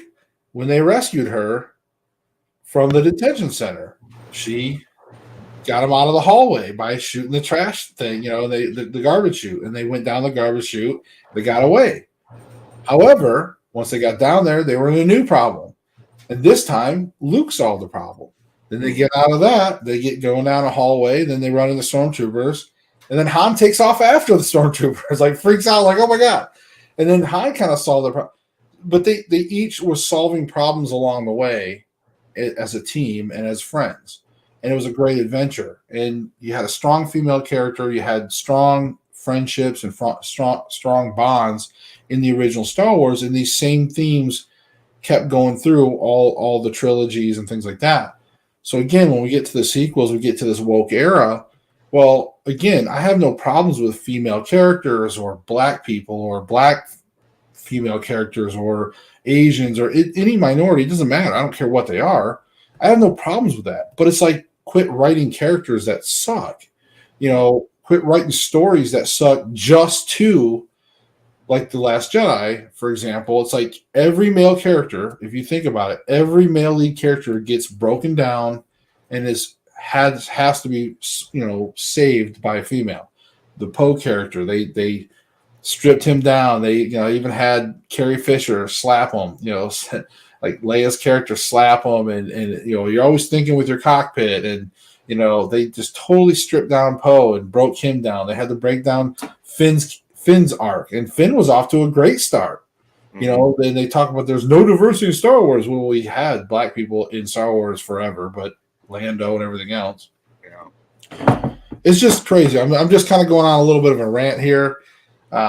when they rescued her from the detention center. She got them out of the hallway by shooting the trash thing, the garbage chute, and they went down the garbage chute. They got away. However, once they got down there, they were in a new problem. And this time, Luke solved the problem. Then they get out of that. They get going down a hallway. Then they run into stormtroopers. And then Han takes off after the stormtroopers, like freaks out, like, oh my God. And then Han kind of solved the problem. But they each were solving problems along the way as a team and as friends. And it was a great adventure. And you had a strong female character. You had strong friendships and strong bonds in the original Star Wars. And these same themes kept going through all the trilogies and things like that. So again, when we get to the sequels, we get to this woke era. Well, again, I have no problems with female characters or black people or black female characters or Asians or any minority. It doesn't matter. I don't care what they are. I have no problems with that. But it's like, quit writing characters that suck. Quit writing stories that suck just to, like The Last Jedi, for example. It's like every male character, if you think about it, every male lead character gets broken down and has to be, saved by a female. The Poe character, they stripped him down. They, even had Carrie Fisher slap him, like Leia's character slap him, and you're always thinking with your cockpit, and they just totally stripped down Poe and broke him down. They had to break down Finn's arc, and Finn was off to a great start. Then they talk about there's no diversity in Star Wars. Well, we had black people in Star Wars forever, but Lando and everything else. Yeah. It's just crazy. I'm just kind of going on a little bit of a rant here,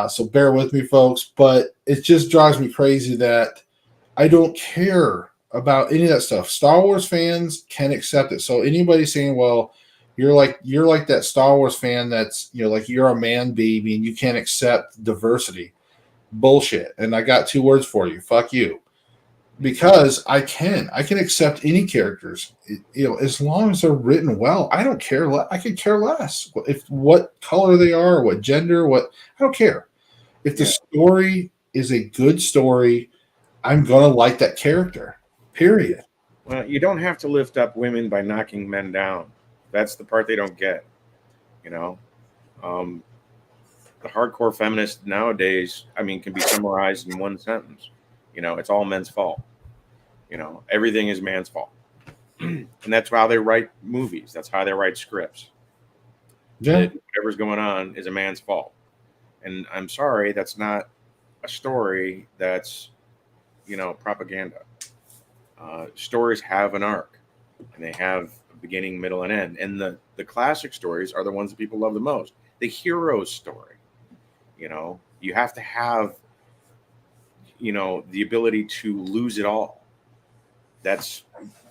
so bear with me, folks. But it just drives me crazy that I don't care about any of that stuff. Star Wars fans can accept it. So anybody saying, "Well, you're like that Star Wars fan that's like you're a man baby and you can't accept diversity," bullshit. And I got 2 words for you: fuck you. Because I can accept any characters, as long as they're written well. I don't care. I could care less if what color they are, what gender, I don't care. If the story is a good story, I'm gonna like that character. Period. Well, you don't have to lift up women by knocking men down. That's the part they don't get. The hardcore feminist nowadays, can be summarized in one sentence. It's all men's fault. Everything is man's fault. And that's how they write movies. That's how they write scripts. Yeah. Whatever's going on is a man's fault. And I'm sorry, that's not a story that's, propaganda. Stories have an arc, and they have a beginning, middle, and end. And the classic stories are the ones that people love the most. The hero's story. You have to have the ability to lose it all. That's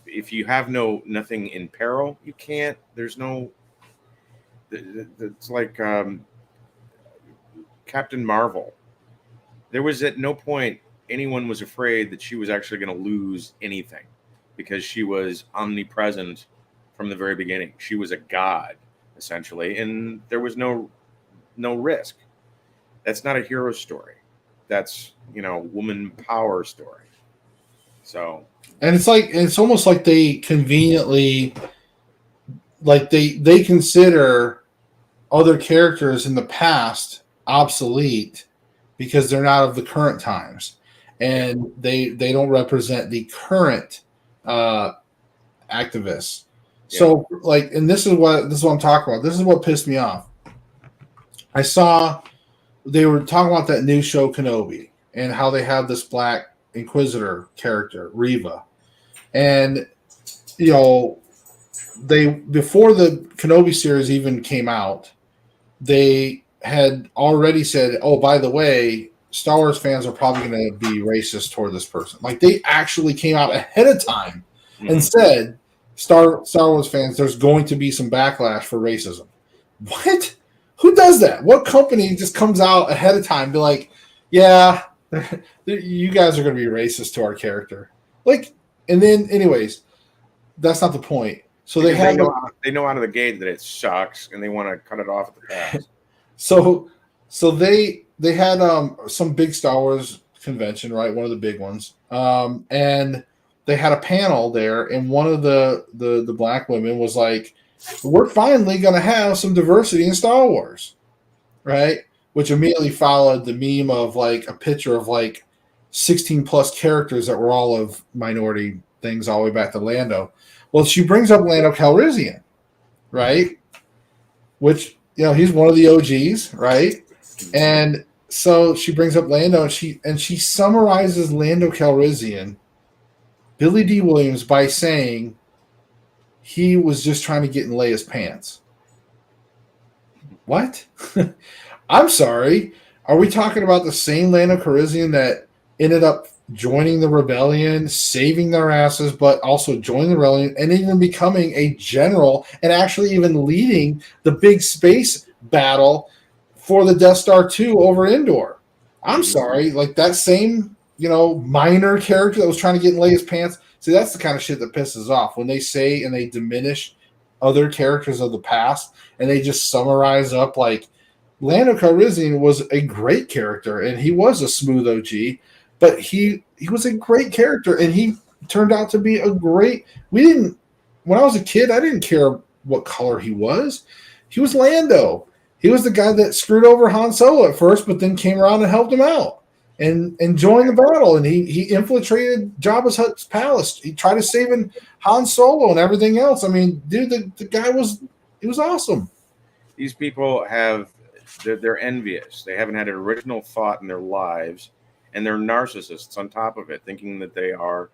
if you have nothing in peril, you can't. There's no. It's like Captain Marvel. There was at no point anyone was afraid that she was actually going to lose anything, because she was omnipresent from the very beginning. She was a god essentially, and there was no risk. That's not a hero story. That's woman power story. So, and it's almost like they conveniently, like they consider other characters in the past obsolete because they're not of the current times, and they don't represent the current activists. Yeah. So and this is what I'm talking about. This is what pissed me off. I saw they were talking about that new show Kenobi and how they have this black Inquisitor character, Reva. And they, before the Kenobi series even came out, they had already said, "Oh, by the way, Star Wars fans are probably going to be racist toward this person." Like, they actually came out ahead of time and said, Star Wars fans, there's going to be some backlash for racism. What? Who does that? What company just comes out ahead of time and be like, "Yeah, you guys are going to be racist to our character"? And then, anyways, that's not the point. So they know out of the gate that it sucks, and they want to cut it off at the pass. So they had some big Star Wars convention, right? One of the big ones, and they had a panel there, and one of the black women was like, "We're finally going to have some diversity in Star Wars," right? Which immediately followed the meme of a picture of 16 plus characters that were all of minority things all the way back to Lando. Well, she brings up Lando Calrissian, right? Which, he's one of the OGs, right? And so she brings up Lando, and she summarizes Lando Calrissian, Billy D. Williams, by saying he was just trying to get in Leia's pants. What? I'm sorry. Are we talking about the same Lando Calrissian that ended up joining the rebellion, saving their asses, but also joining the rebellion and even becoming a general and actually even leading the big space battle for the Death Star 2 over Endor? I'm sorry. That same, minor character that was trying to get in Leia's pants. See, that's the kind of shit that pisses off when they say and they diminish other characters of the past, and they just summarize up Lando Calrissian was a great character, and he was a smooth OG, but he was a great character, and he turned out to be a great. When I was a kid, I didn't care what color he was. He was Lando. He was the guy that screwed over Han Solo at first, but then came around and helped him out and joined the battle. And he infiltrated Jabba's Hutt's palace. He tried to save Han Solo and everything else. I mean, dude, the guy was awesome. These people they're envious. They haven't had an original thought in their lives, and they're narcissists on top of it, thinking that they are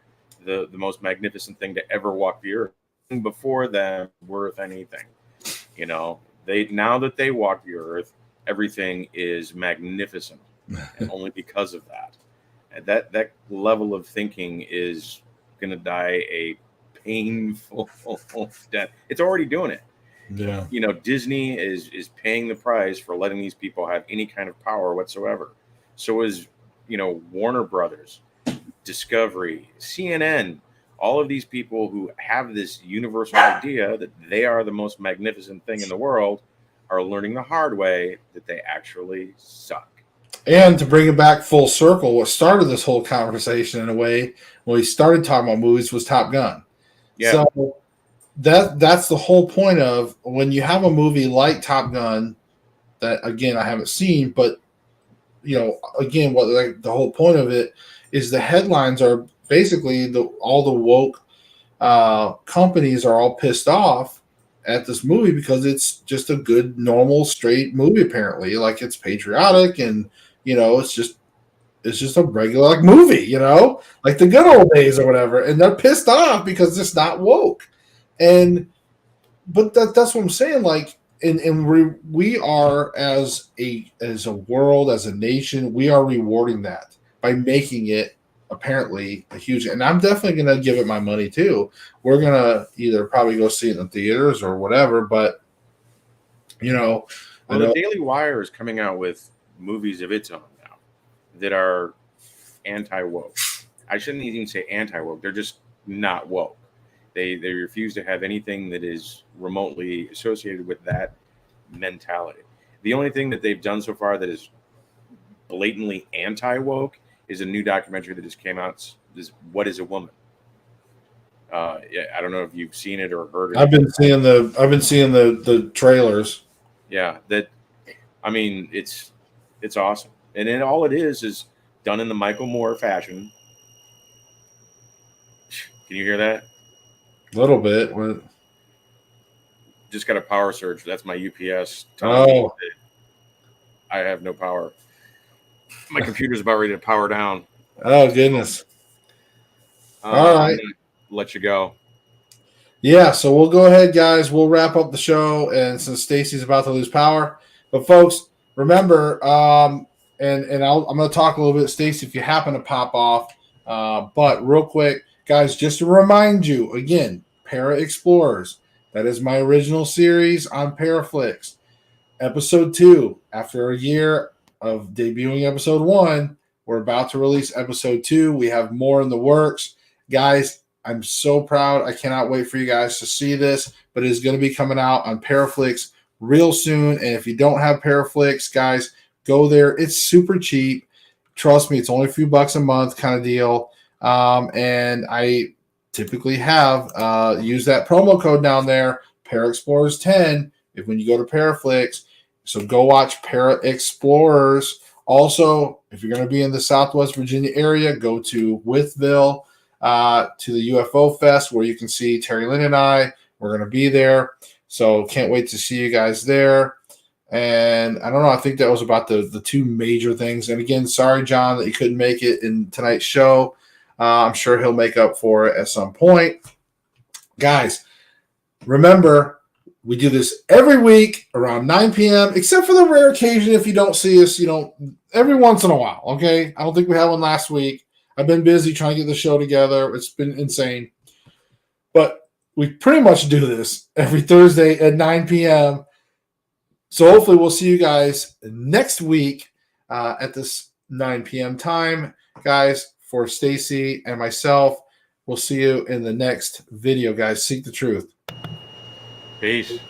the most magnificent thing to ever walk the earth. Before them worth anything, now that they walk the earth, everything is magnificent, and only because of that. And that level of thinking is going to die a painful death. It's already doing it. Yeah. Disney is paying the price for letting these people have any kind of power whatsoever. So is, Warner Brothers, Discovery, CNN, all of these people who have this universal idea that they are the most magnificent thing in the world are learning the hard way that they actually suck. And to bring it back full circle, what started this whole conversation in a way when we started talking about movies was Top Gun. Yeah. So that's the whole point of when you have a movie like Top Gun that, again, I haven't seen, but again, the whole point of it is the headlines are basically all the woke companies are all pissed off at this movie because it's just a good, normal, straight movie. Apparently, like it's patriotic and it's just a regular movie, like the good old days or whatever. And they're pissed off because it's not woke. But that's what I'm saying. Like, and we are as a world, as a nation, we are rewarding that by making it apparently a huge. And I'm definitely going to give it my money too. We're going to either probably go see it in the theaters or whatever. But well, the Daily Wire is coming out with movies of its own now that are anti-woke. I shouldn't even say anti-woke. They're just not woke. They refuse to have anything that is remotely associated with that mentality. The only thing that they've done so far that is blatantly anti-woke is a new documentary that just came out. Is What Is a Woman? I don't know if you've seen it or heard it. I've been seeing the trailers. Yeah, it's awesome, and then all it is done in the Michael Moore fashion. Can you hear that? A little bit. Just got a power surge. That's my UPS. Oh. I have no power. My computer's about ready to power down. Oh, goodness. All right. I'm gonna let you go. Yeah, so we'll go ahead, guys. We'll wrap up the show, and since Stacy's about to lose power. But, folks, remember, I'm going to talk a little bit, Stacy, if you happen to pop off. But real quick, guys, just to remind you, again, Para Explorers. That is my original series on Paraflix. Episode 2, after a year of debuting episode 1, we're about to release episode 2. We have more in the works. Guys, I'm so proud. I cannot wait for you guys to see this, but it is going to be coming out on Paraflix real soon. And if you don't have Paraflix, guys, go there. It's super cheap. Trust me, it's only a few bucks a month kind of deal. And I typically have use that promo code down there, Para Explorers 10, when you go to Paraflix. So go watch Para Explorers. Also, if you're going to be in the Southwest Virginia area, go to Withville to the UFO Fest where you can see Terry Lynn and I. We're going to be there. So can't wait to see you guys there. And I don't know. I think that was about the two major things. And again, sorry, John, that you couldn't make it in tonight's show. I'm sure he'll make up for it at some point. Guys, remember, we do this every week around 9 p.m., except for the rare occasion if you don't see us, every once in a while, okay? I don't think we had one last week. I've been busy trying to get the show together. It's been insane. But we pretty much do this every Thursday at 9 p.m. So hopefully we'll see you guys next week at this 9 p.m. time. Guys, for Stacy and myself, we'll see you in the next video, guys. Seek the truth. Peace.